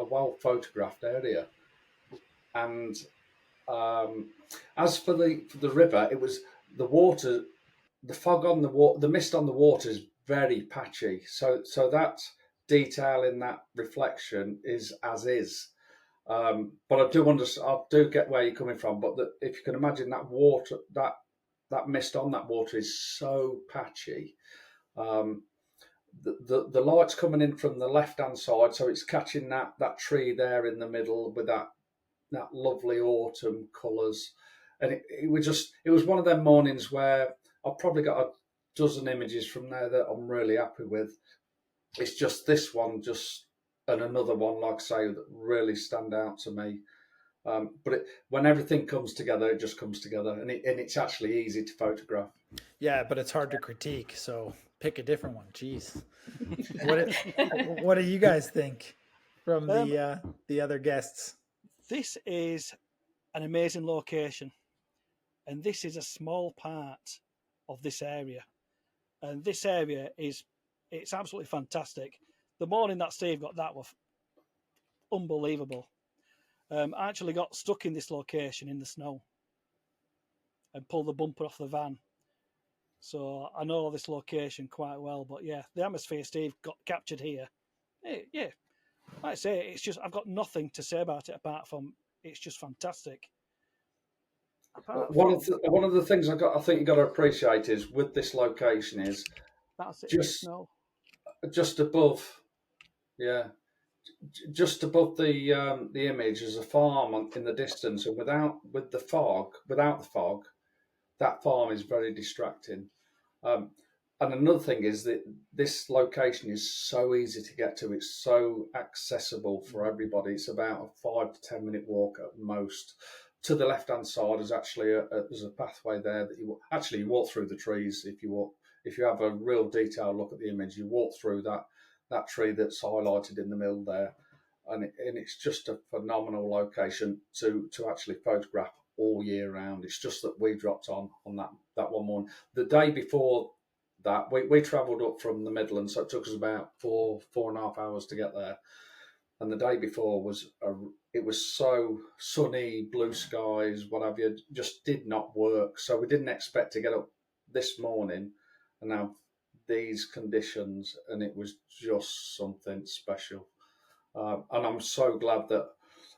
well-photographed area. And As for the river, it was the water, the fog on the water, the mist on the water is very patchy. So that detail in that reflection is as is. But I do get where you're coming from. But if you can imagine that water, that mist on that water is so patchy. The light's coming in from the left hand side, so it's catching that tree there in the middle with that lovely autumn colours, and it was one of them mornings where I've probably got a dozen images from there that I'm really happy with. It's just this one, and another one, like I say, that really stand out to me. But when everything comes together, it just comes together, and it's actually easy to photograph. Yeah, but it's hard to critique. So pick a different one. Jeez, what do you guys think from the other guests? This is an amazing location, and this is a small part of this area. And this area it's absolutely fantastic. The morning that Steve got that was unbelievable. I actually got stuck in this location in the snow and pulled the bumper off the van. So I know this location quite well. But yeah, the atmosphere Steve got captured here. Yeah, like I say, it's just I've got nothing to say about it apart from it's just fantastic. One of the things I think you got to appreciate is with this location is that's it, just above, just above the image is a farm in the distance, and without the fog, that farm is very distracting. And another thing is that this location is so easy to get to. It's so accessible for everybody. It's about a 5 to 10 minute walk at most. To the left-hand side is actually there's a pathway there that you walk through the trees. If you have a real detailed look at the image, you walk through that tree that's highlighted in the middle there, and it's just a phenomenal location to actually photograph all year round. It's just that we dropped on that one morning. The day before that, we travelled up from the Midlands, so it took us about 4.5 hours to get there. And the day before it was so sunny, blue skies, what have you, just did not work. So we didn't expect to get up this morning and have these conditions, and it was just something special. And I'm so glad that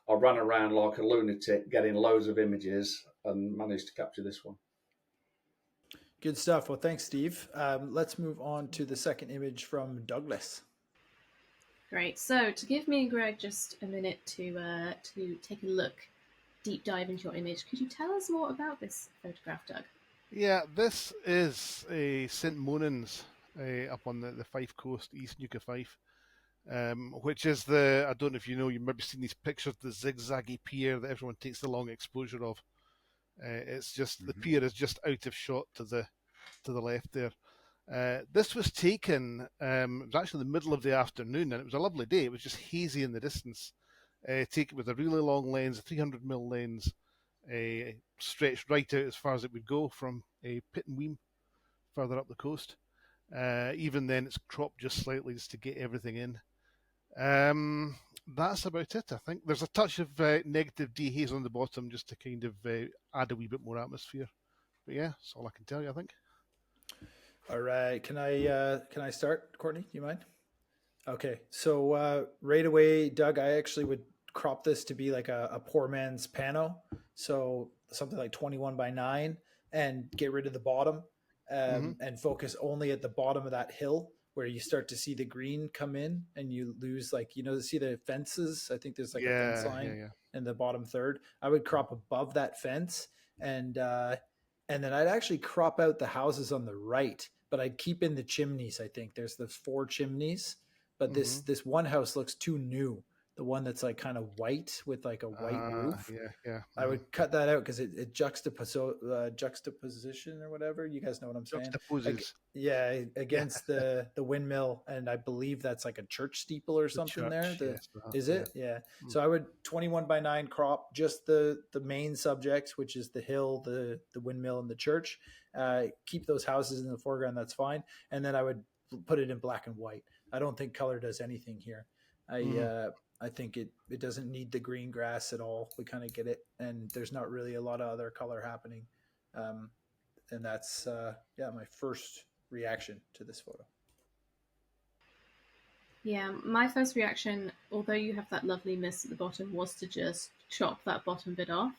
I ran around like a lunatic getting loads of images and managed to capture this one. Good stuff. Well, thanks, Steve. Let's move on to the second image from Douglas. Great. So to give me and Greg just a minute to take a look, deep dive into your image, could you tell us more about this photograph, Doug? Yeah, this is a St Monans up on the Fife coast, East Nuka Fife, which is I don't know if you know, you've maybe seen these pictures, the zigzaggy pier that everyone takes the long exposure of. It's just, the pier is just out of shot to the left there. This was taken, it was actually the middle of the afternoon, and it was a lovely day. It was just hazy in the distance. Taken with a really long lens, a 300mm lens, stretched right out as far as it would go from Pitt and Weem, further up the coast. Even then, it's cropped just slightly just to get everything in. That's about it, I think. There's a touch of negative dehaze on the bottom just to kind of add a wee bit more atmosphere. But yeah, that's all I can tell you, I think. All right. Can I start, Courtney? Do you mind? Okay. So right away, Doug, I actually would crop this to be like a poor man's pano. So something like 21:9, and get rid of the bottom and focus only at the bottom of that hill where you start to see the green come in, and you lose, like, see the fences. I think there's like a fence line in the bottom third. I would crop above that fence, and then I'd actually crop out the houses on the right, but I'd keep in the chimneys. I think there's the 4 chimneys, but this one house looks too new. The one that's like kind of white with like a white roof. Yeah. I would cut that out because it juxtaposition or whatever. You guys know what I'm saying? Juxtaposes. Against the windmill, and I believe that's like a church steeple or something there. Is it? Yeah. So I would 21:9 crop just the main subjects, which is the hill, the windmill, and the church. Keep those houses in the foreground. That's fine. And then I would put it in black and white. I don't think color does anything here. I think it doesn't need the green grass at all. We kind of get it, and there's not really a lot of other color happening. And that's my first reaction to this photo. Yeah, my first reaction, although you have that lovely mist at the bottom, was to just chop that bottom bit off,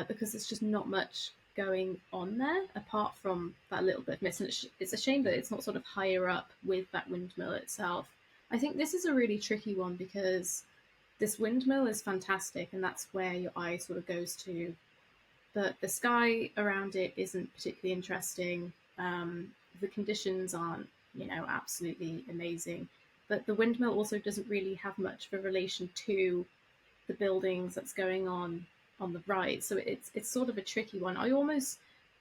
because there's just not much going on there apart from that little bit of mist. And it's a shame that it's not sort of higher up with that windmill itself. I think this is a really tricky one because this windmill is fantastic, and that's where your eye sort of goes to. But the sky around it isn't particularly interesting. The conditions aren't, absolutely amazing. But the windmill also doesn't really have much of a relation to the buildings that's going on the right. So it's sort of a tricky one. I almost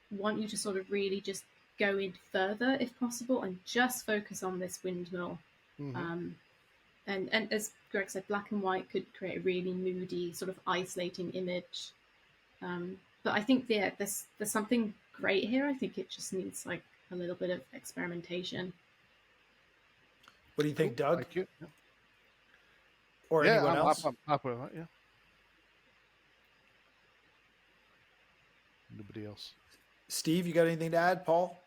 want you to sort of really just go in further, if possible, and just focus on this windmill. Mm-hmm. And as Greg said, black and white could create a really moody, sort of isolating image. But I think there's something great here. I think it just needs like a little bit of experimentation. What do you think, Doug? Thank you. Or anyone else? I'm happy with that, yeah. Nobody else. Steve, you got anything to add? Paul?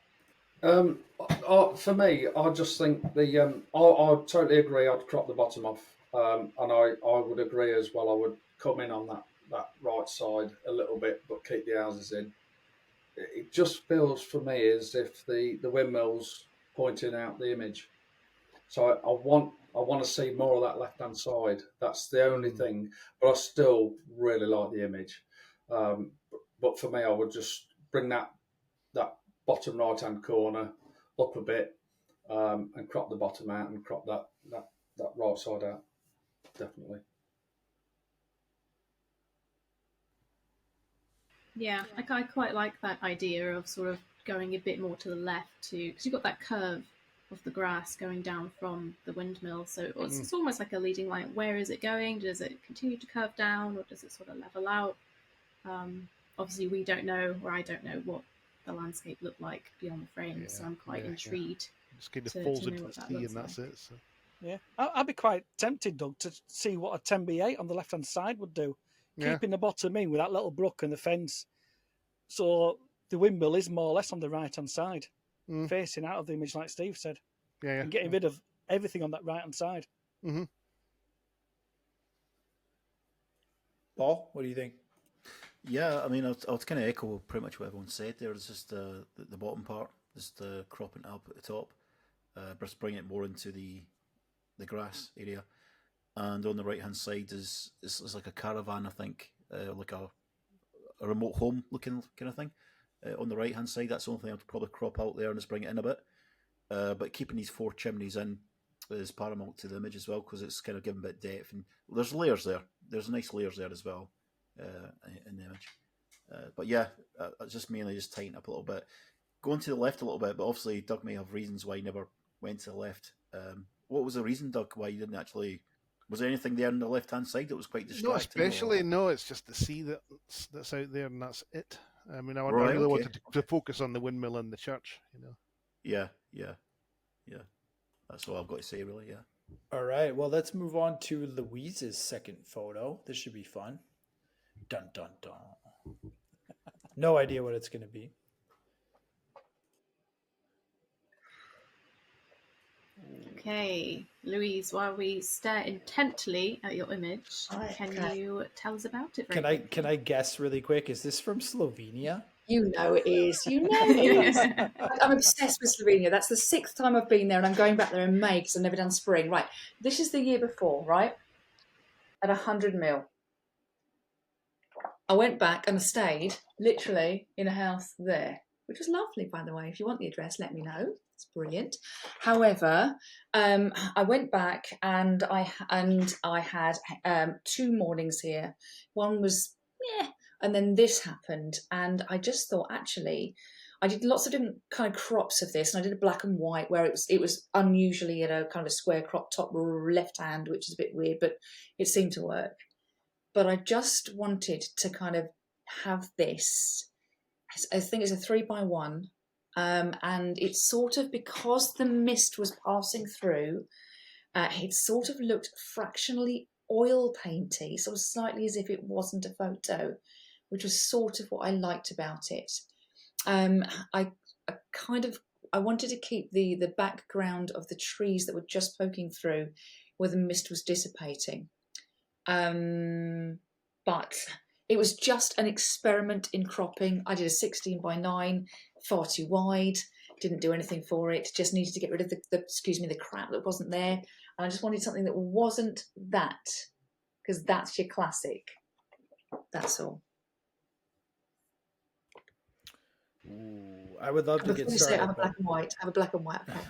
For me, I just think I totally agree. I'd crop the bottom off, and I would agree as well. I would come in on that right side a little bit, but keep the houses in. It just feels for me as if the windmill's pointing out the image. So I want to see more of that left hand side. That's the only thing, but I still really like the image. But for me, I would just bring that bottom right hand corner up a bit, and crop the bottom out and crop that right side out. Definitely. Yeah, I quite like that idea of sort of going a bit more to the left too, because you've got that curve of the grass going down from the windmill. So it's almost like a leading line. Where is it going? Does it continue to curve down, or does it sort of level out? Obviously, we don't know, or I don't know what the landscape looked like beyond the frame, so I'm quite intrigued. Just kind of falls into the sea, and that's it. So. Yeah, I'd be quite tempted, Doug, to see what a 10b8 on the left-hand side would do. Keeping the bottom in with that little brook and the fence. So the windmill is more or less on the right-hand side, facing out of the image, like Steve said. Yeah. And getting rid of everything on that right-hand side. Mm-hmm. Paul, what do you think? Yeah, I mean, I would kind of echo pretty much what everyone said there. It's just the bottom part, just cropping it up at the top, just bringing it more into the grass area. And on the right-hand side is like a caravan, I think, like a remote home looking kind of thing. On the right-hand side, that's the only thing I'd probably crop out there and just bring it in a bit. But keeping these 4 chimneys in is paramount to the image as well, because it's kind of giving a bit of depth. And there's layers there. There's nice layers there as well in the image. But yeah, just mainly just tighten up a little bit. Going to the left a little bit, but obviously Doug may have reasons why he never went to the left. What was the reason, Doug, why you didn't actually... Was there anything there on the left-hand side that was quite distracting? Not especially, no. It's just the sea that's out there, and that's it. I mean, I really wanted to focus on the windmill and the church, Yeah. That's all I've got to say, really, yeah. All right, well, let's move on to Louise's second photo. This should be fun. Dun, dun, dun. No idea what it's going to be. Okay, Louise, while we stare intently at your image, can you tell us about it? Can I guess really quick? Is this from Slovenia? You know it is. You know it is. I'm obsessed with Slovenia. That's the 6th time I've been there, and I'm going back there in May because I've never done spring. Right, this is the year before, right? At 100 mil. I went back and I stayed literally in a house there, which was lovely, by the way. If you want the address, let me know. It's brilliant. However, I went back and I had 2 mornings here. One was and then this happened, and I just thought, actually, I did lots of different kind of crops of this, and I did a black and white where it was unusually at a kind of a square crop top left hand, which is a bit weird, but it seemed to work. But I just wanted to kind of have this. I think it's a 3x1. And it's sort of because the mist was passing through, It sort of looked fractionally oil painty, sort of slightly as if it wasn't a photo, which was sort of what I liked about it. I wanted to keep the background of the trees that were just poking through where the mist was dissipating. But it was just an experiment in cropping. I did a 16 by 9, far too wide, didn't do anything for it, just needed to get rid of the crap that wasn't there. And I just wanted something that wasn't that, because that's your classic. That's all. Ooh, I would love to get started. Have a black and white. Have a black and white. Okay.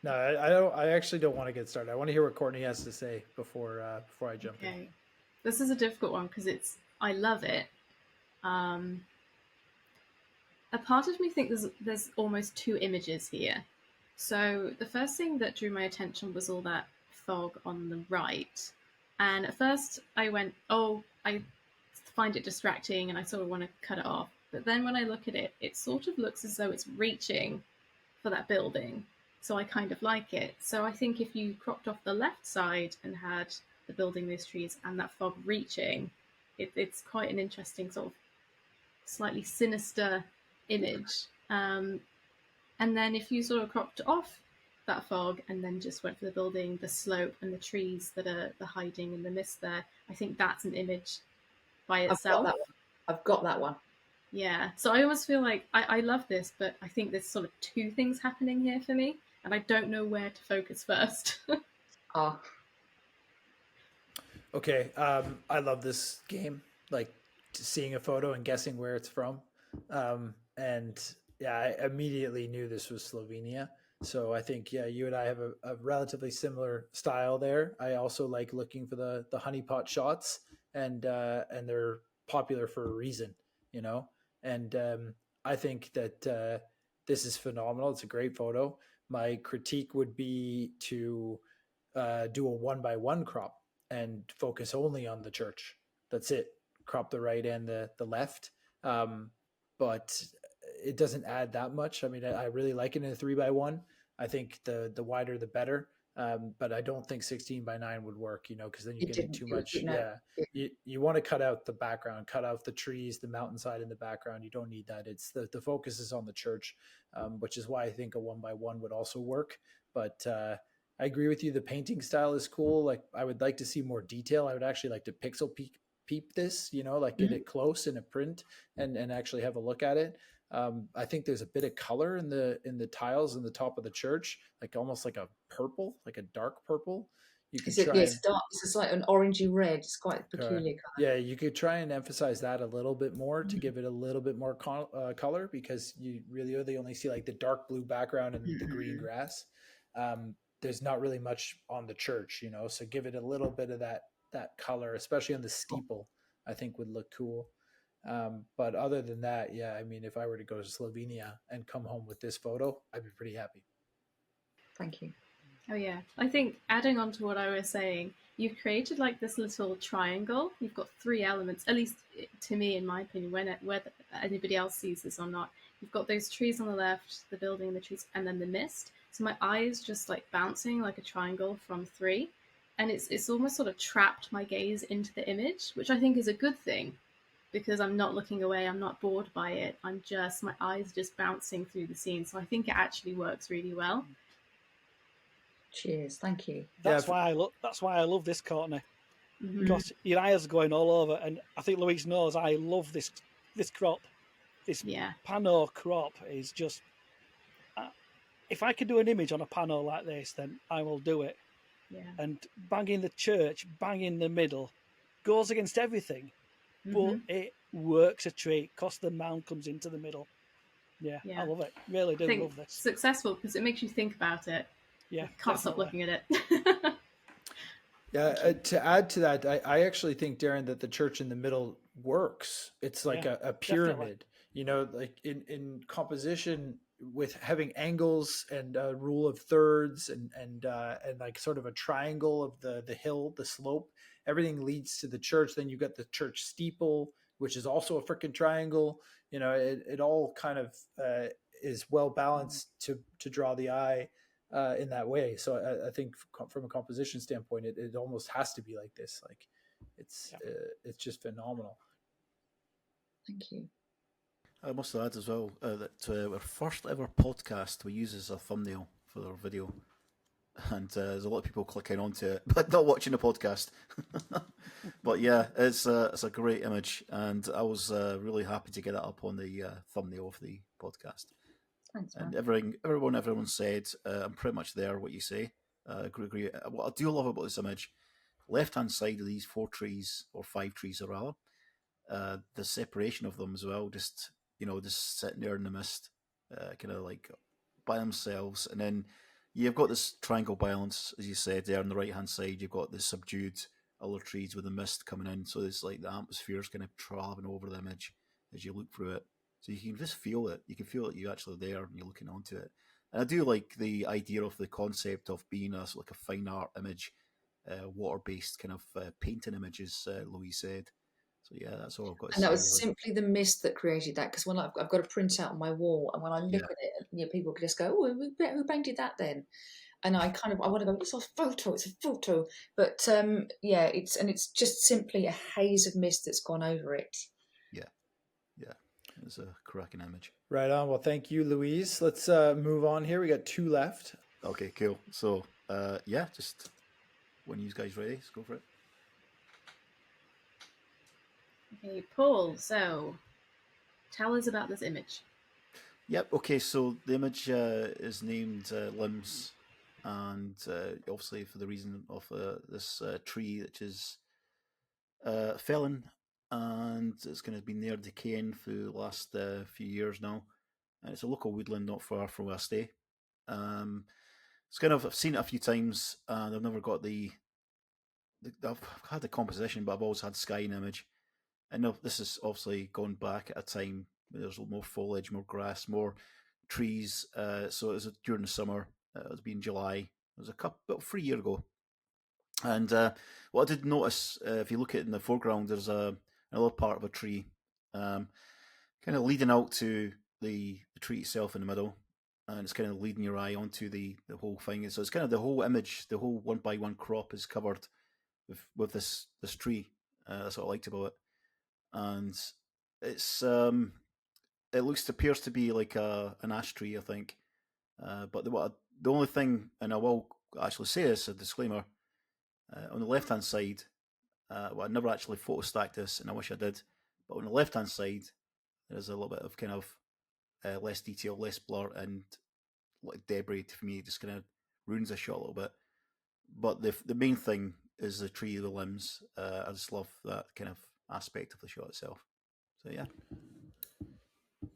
No, I don't. I actually don't want to get started. I want to hear what Courtney has to say before I jump in. This is a difficult one because I love it. A part of me thinks there's almost two images here. So the first thing that drew my attention was all that fog on the right, and at first I went, "Oh, I find it distracting," and I sort of want to cut it off. But then when I look at it, it sort of looks as though it's reaching for that building. So I kind of like it. So I think if you cropped off the left side and had the building, those trees, and that fog reaching, it's quite an interesting sort of slightly sinister image. And then if you sort of cropped off that fog and then just went for the building, the slope, and the trees that are the hiding in the mist there, I think that's an image by itself. I've got that one. Yeah. So I always feel like I love this, but I think there's sort of two things happening here for me, and I don't know where to focus first. Okay. I love this game. Like seeing a photo and guessing where it's from. And yeah, I immediately knew this was Slovenia. So I think, yeah, you and I have a relatively similar style there. I also like looking for the honeypot shots, and they're popular for a reason, you know? And I think that this is phenomenal. It's a great photo. My critique would be to do a 1x1 crop and focus only on the church. That's it. Crop the right and the left. But it doesn't add that much. I mean, I really like it in a 3x1. I think the wider the better. But I don't think 16 by 9 would work, you know, because then you get too much. Yeah, you want to cut out the background, cut out the trees, the mountainside in the background. You don't need that. It's the focus is on the church, which is why I think a 1x1 would also work. But I agree with you. The painting style is cool. Like I would like to see more detail. I would actually like to pixel peep this, you know, like get it close in a print and actually have a look at it. I think there's a bit of color in the tiles in the top of the church, like almost like a purple, like a dark purple. You could try. It's dark. It's like an orangey red. It's quite a peculiar color. Yeah, you could try and emphasize that a little bit more to give it a little bit more color, because you really only see like the dark blue background and the green grass. There's not really much on the church, you know, so give it a little bit of that color, especially on the steeple, I think would look cool. But other than that, yeah, I mean, if I were to go to Slovenia and come home with this photo, I'd be pretty happy. Thank you. Oh yeah, I think adding on to what I was saying, you've created like this little triangle. You've got three elements, at least to me, in my opinion, whether anybody else sees this or not. You've got those trees on the left, the building, the trees, and then the mist. So my eye is just like bouncing like a triangle from three. And it's almost sort of trapped my gaze into the image, which I think is a good thing, because I'm not looking away, I'm not bored by it. My eyes just bouncing through the scene. So I think it actually works really well. Cheers, thank you. That's why I love this, Courtney. Because your eyes are going all over, and I think Louise knows I love this crop. This pano crop is just. If I could do an image on a pano like this, then I will do it. Yeah. And banging the church, bang in the middle, goes against everything, but it works a treat because the mound comes into the middle. Yeah, I love it. Really do love this. Successful because it makes you think about it. Yeah, can't stop looking at it. Yeah, to add to that, I actually think, Darren, that the church in the middle works. It's like a pyramid, definitely. You know, like in composition, with having angles and rule of thirds and like sort of a triangle of the hill, the slope, everything leads to the church. Then you got the church steeple, which is also a freaking triangle. You know, it all kind of is well balanced to draw the eye. in that way. So I think from a composition standpoint, it almost has to be like this. Like it's just phenomenal. Thank you. I must add as well that our first ever podcast we use as a thumbnail for our video, and there's a lot of people clicking onto it, but not watching the podcast. But yeah, it's a great image, and I was really happy to get it up on the thumbnail of the podcast. Thanks, man. And everyone said, I'm pretty much there. What you say, agree. What I do love about this image, left-hand side of these 4 trees or 5 trees, or rather, the separation of them as well. Just sitting there in the mist, kind of like by themselves, and then you've got this triangle balance, as you said there on the right-hand side. You've got the subdued other trees with the mist coming in, so it's like the atmosphere is kind of traveling over the image as you look through it. So you can just feel it. You can feel that you're actually there and you're looking onto it. And I do like the idea of the concept of being a fine art image, water-based kind of painting images, Louise said. So yeah, that's all I've got to say. And that was simply the mist that created that, because when I've got a print out on my wall, and when I look at it, people can just go, "Oh, who painted that then?" And I want to go, "It's a photo." But it's just simply a haze of mist that's gone over it. Yeah, it's a cracking image. Right on. Well, thank you, Louise. Let's move on here. We got 2 left. Okay, cool. So just when you guys ready, let's go for it. Okay, Paul, so tell us about this image. Yep, okay, so the image is named Limbs, and obviously for the reason of this tree, which is felling, and it's kind of been there decaying for the last few years now. And it's a local woodland not far from where I stay. It's kind of, I've seen it a few times, and I've never got I've had the composition, but I've always had sky in image. And no, this is obviously gone back at a time where there's more foliage, more grass, more trees. So it was during the summer. It was in July. It was about 3 years ago. And what I did notice, if you look at it in the foreground, there's another part of a tree, kind of leading out to the tree itself in the middle, and it's kind of leading your eye onto the whole thing. So it's kind of the whole image, the whole 1x1 crop is covered with this tree. That's what I liked about it. And it's it appears to be like an ash tree, I think. But the only thing, and I will actually say this, a disclaimer, on the left hand side, I never actually photo stacked this, and I wish I did. But on the left hand side, there's a little bit of kind of less detail, less blur, and like debris for me. It just kind of ruins the shot a little bit. But the main thing is the tree, the limbs. I just love that kind of aspect of the shot itself. So yeah.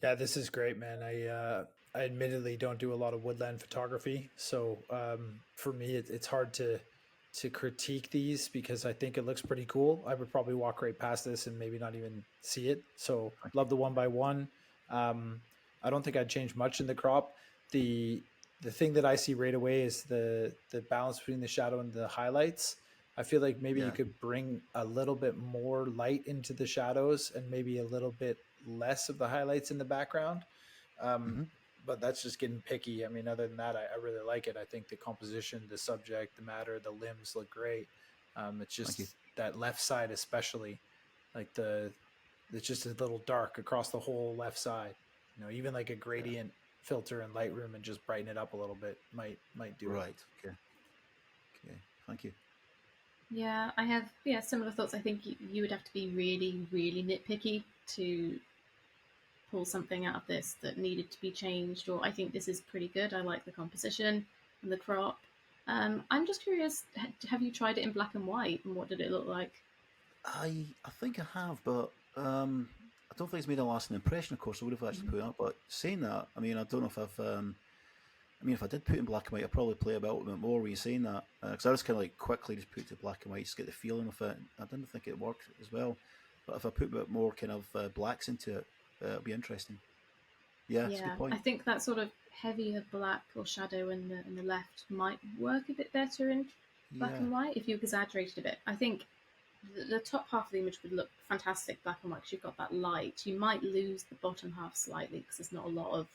Yeah, this is great, man. I admittedly don't do a lot of woodland photography, so for me it's hard to critique these because I think it looks pretty cool. I would probably walk right past this and maybe not even see it. So love the 1x1. I don't think I'd change much in the crop. The thing that I see right away is the balance between the shadow and the highlights. I feel like maybe you could bring a little bit more light into the shadows and maybe a little bit less of the highlights in the background. But that's just getting picky. I mean, other than that, I really like it. I think the composition, the subject, the matter, the limbs look great. It's just that left side, especially, like it's just a little dark across the whole left side. You know, even like a gradient filter in Lightroom and just brighten it up a little bit might do it. Right. Okay. Thank you. Yeah, I have similar thoughts. I think you would have to be really, really nitpicky to pull something out of this that needed to be changed, or I think this is pretty good. I like the composition and the crop. I'm just curious, have you tried it in black and white, and what did it look like? I think I have, but I don't think it's made a lasting impression. Of course, I would have actually put it up. But saying that, I mean, I don't know if I've if I did put it in black and white, I'd probably play about it a bit more when you're saying that. Because I was kind of like quickly just put it to black and white, just get the feeling of it. I didn't think it worked as well. But if I put a bit more kind of blacks into it, it'll be interesting. Yeah, that's a good point. I think that sort of heavier black or shadow in the left might work a bit better in black and white if you exaggerated a bit. I think the top half of the image would look fantastic black and white because you've got that light. You might lose the bottom half slightly because there's not a lot of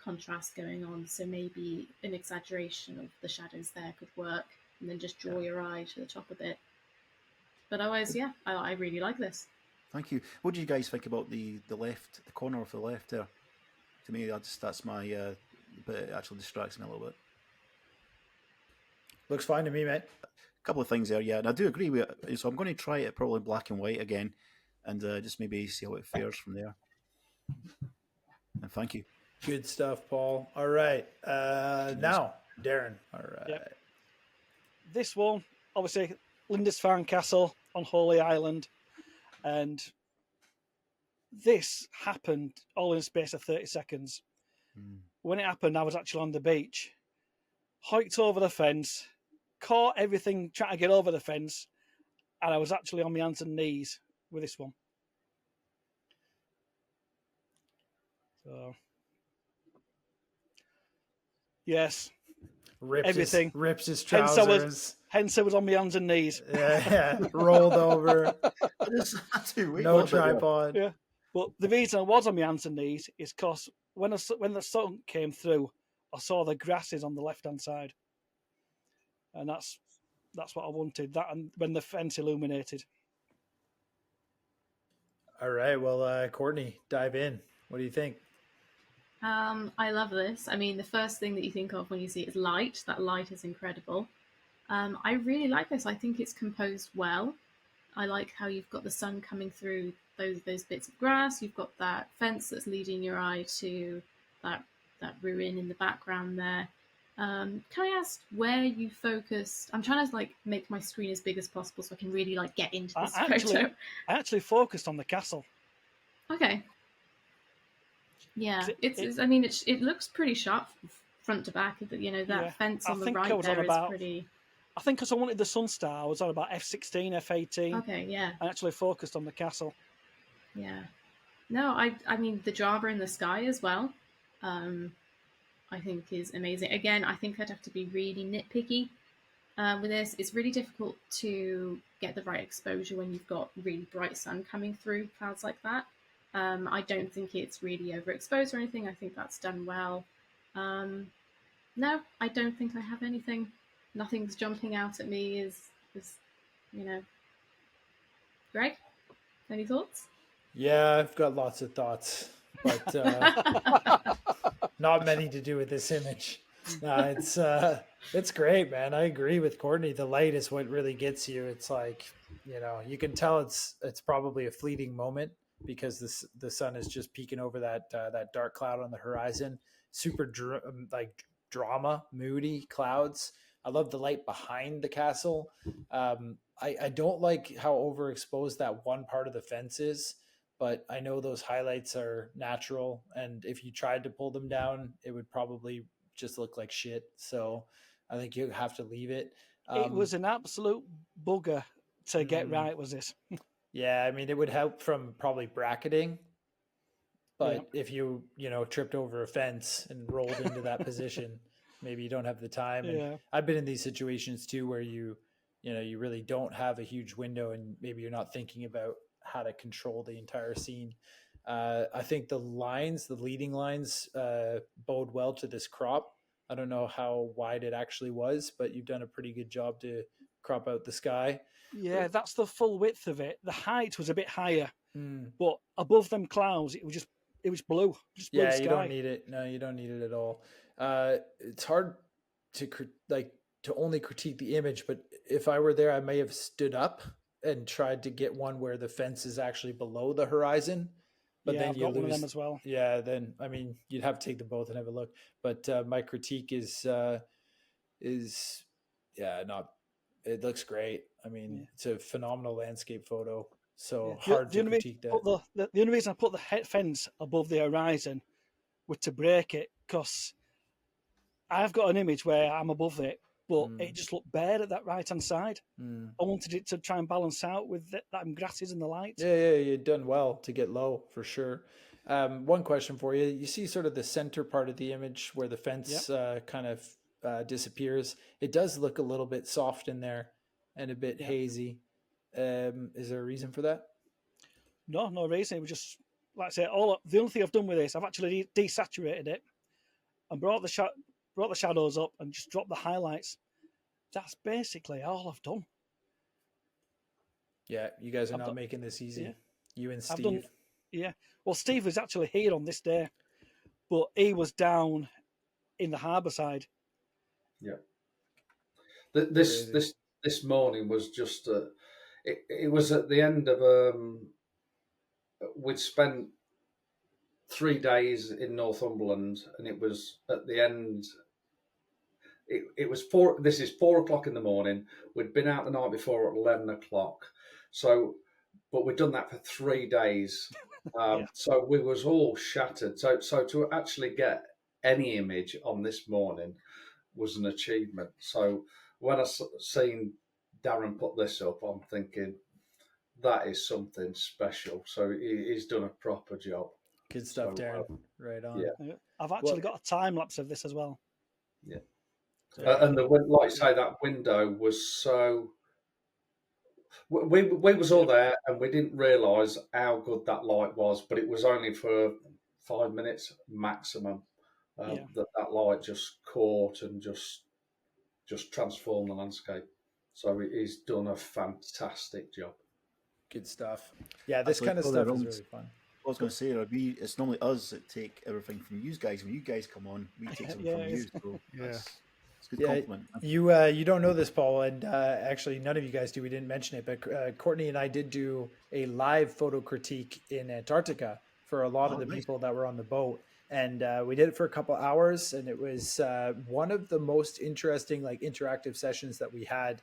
contrast going on. So maybe an exaggeration of the shadows there could work, and then just draw your eye to the top a bit. But otherwise, yeah, I really like this. Thank you. What do you guys think about the left, the corner of the left there? To me, that's my, but it actually distracts me a little bit. Looks fine to me, mate. A couple of things there, yeah, and I do agree with it. So I'm going to try it probably black and white again, and just maybe see how it fares from there. And thank you. Good stuff, Paul. All right, now Darren. All right. Yep. This one, obviously, Lindisfarne Castle on Holy Island, and this happened all in a space of 30 seconds. When it happened, I was actually on the beach, hiked over the fence, caught everything trying to get over the fence, and I was actually on my hands and knees with this one. So, yes, everything rips his trousers. Hence I was on my hands and knees. Yeah, rolled over. No tripod. Yeah, but the reason I was on my hands and knees is because when the sun came through, I saw the grasses on the left-hand side, and that's what I wanted. That, and when the fence illuminated. All right, well, Courtney, dive in. What do you think? I love this. I mean, the first thing that you think of when you see it is light. That light is incredible. I really like this. I think it's composed well. I like how you've got the sun coming through those bits of grass. You've got that fence that's leading your eye to that ruin in the background there. Can I ask where you focused? I'm trying to make my screen as big as possible so I can really get into this photo. I actually focused on the castle. Okay. Yeah, it looks pretty sharp front to back. That fence on the right there is pretty. I think because I wanted the sun star, I was on about F16, F18. Okay, yeah. I actually focused on the castle. Yeah. No, I mean the Java in the sky as well. I think is amazing. Again, I think I'd have to be really nitpicky with this. It's really difficult to get the right exposure when you've got really bright sun coming through clouds like that. I don't think it's really overexposed or anything. I think that's done well. No, I don't think I have anything. Nothing's jumping out at me. Is Greg, any thoughts? Yeah, I've got lots of thoughts, but not many to do with this image. No, it's great, man. I agree with Courtney. The light is what really gets you. It's you can tell it's probably a fleeting moment because the sun is just peeking over that dark cloud on the horizon. Super drama, moody clouds. I love the light behind the castle. I don't like how overexposed that one part of the fence is, but I know those highlights are natural, and if you tried to pull them down, it would probably just look like shit. So I think you have to leave it. It was an absolute bugger to get right, was this? Yeah, I mean, it would help from probably bracketing, but if you tripped over a fence and rolled into that position, maybe you don't have the time. And I've been in these situations too, where you really don't have a huge window, and maybe you're not thinking about how to control the entire scene. I think the leading lines bode well to this crop. I don't know how wide it actually was, but you've done a pretty good job to crop out the sky. Yeah, that's the full width of it. The height was a bit higher, but above them clouds, it was blue. Just blue sky. You don't need it. No, you don't need it at all. It's hard to only critique the image, but if I were there, I may have stood up and tried to get one where the fence is actually below the horizon. But then I've got one of them as well. Yeah, then I mean, you'd have to take them both and have a look. But my critique is not. It looks great. I mean, it's a phenomenal landscape photo. So hard to critique that. The only reason I put the fence above the horizon was to break it, because I've got an image where I'm above it, but it just looked bare at that right-hand side. I wanted it to try and balance out with that grasses and the light. Yeah, you've done well to get low, for sure. One question for you. You see sort of the center part of the image where the fence kind of disappears. It does look a little bit soft in there and a bit hazy. Is there a reason for that? No reason. It was just, like I say, the only thing I've done with this, I've actually desaturated it, and brought the shadows up and just dropped the highlights. That's basically all I've done. Yeah, you guys are not making this easy. Yeah. You and Steve. Well, Steve was actually here on this day, but he was down in the harbour side. Yeah. This morning was just it was at the end of we'd spent 3 days in Northumberland, and it was at the end. It was four. This is 4 o'clock in the morning. We'd been out the night before at 11 o'clock. So, but we'd done that for 3 days. So we was all shattered. So to actually get any image on this morning was an achievement. So when I seen Darren put this up, I'm thinking that is something special. So he's done a proper job. Good stuff, Darren. Right on. Yeah. I've actually got a time lapse of this as well. Yeah. And like I say, that window was so. We was all there, and we didn't realise how good that light was. But it was only for 5 minutes maximum that light just caught and just transformed the landscape. So he's done a fantastic job. Good stuff. Yeah, this kind of stuff is really fun. I was going to say, it's normally us that take everything from you guys. When you guys come on, we take something from you. So it's a good compliment. You don't know this, Paul, and actually none of you guys do. We didn't mention it, but Courtney and I did do a live photo critique in Antarctica for a lot of the people that were on the boat. And we did it for a couple hours, and it was one of the most interesting, like, interactive sessions that we had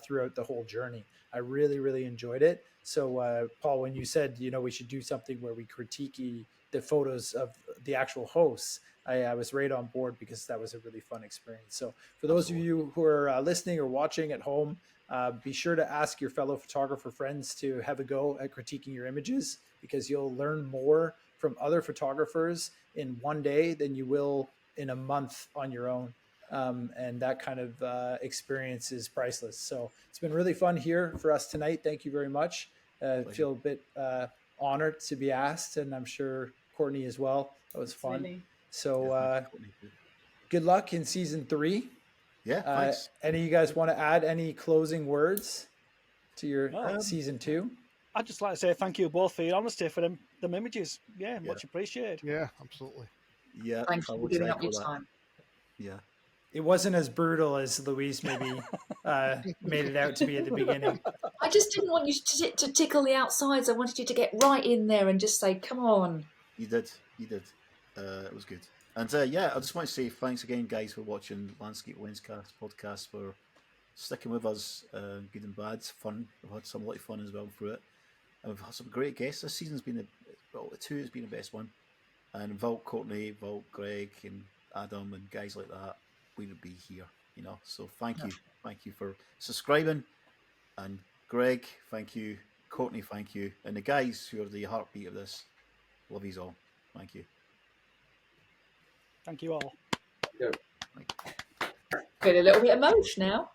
throughout the whole journey. I really, really enjoyed it. So, Paul, when you said, we should do something where we critique the photos of the actual hosts, I was right on board, because that was a really fun experience. So for those of you who are listening or watching at home, be sure to ask your fellow photographer friends to have a go at critiquing your images, because you'll learn more from other photographers in one day than you will in a month on your own. And that kind of experience is priceless. So it's been really fun here for us tonight. Thank you very much. I feel a bit honored to be asked, and I'm sure Courtney as well. That was fun. Absolutely. So good luck in season 3. Yeah, thanks. Any of you guys want to add any closing words to your season 2? I'd just like to say thank you both for your honesty for them images. Yeah, much appreciated. Yeah, absolutely. Yeah, thanks for giving up your time. Yeah. It wasn't as brutal as Louise maybe made it out to be at the beginning. I just didn't want you to tickle the outsides. I wanted you to get right in there and just say, come on. You did. It was good. And I just want to say thanks again, guys, for watching Landscape Lenscast podcast, for sticking with us, good and bad. It's fun. We've had some lot of fun as well through it. And we've had some great guests. This season's been the 2 has been the best one. And without Courtney, without Greg and Adam and guys like that, we would be here, So thank you. Thank you for subscribing. And Greg, thank you. Courtney, thank you. And the guys who are the heartbeat of this, love yous all. Thank you. Thank you all. Yeah. Get a little bit emotional now.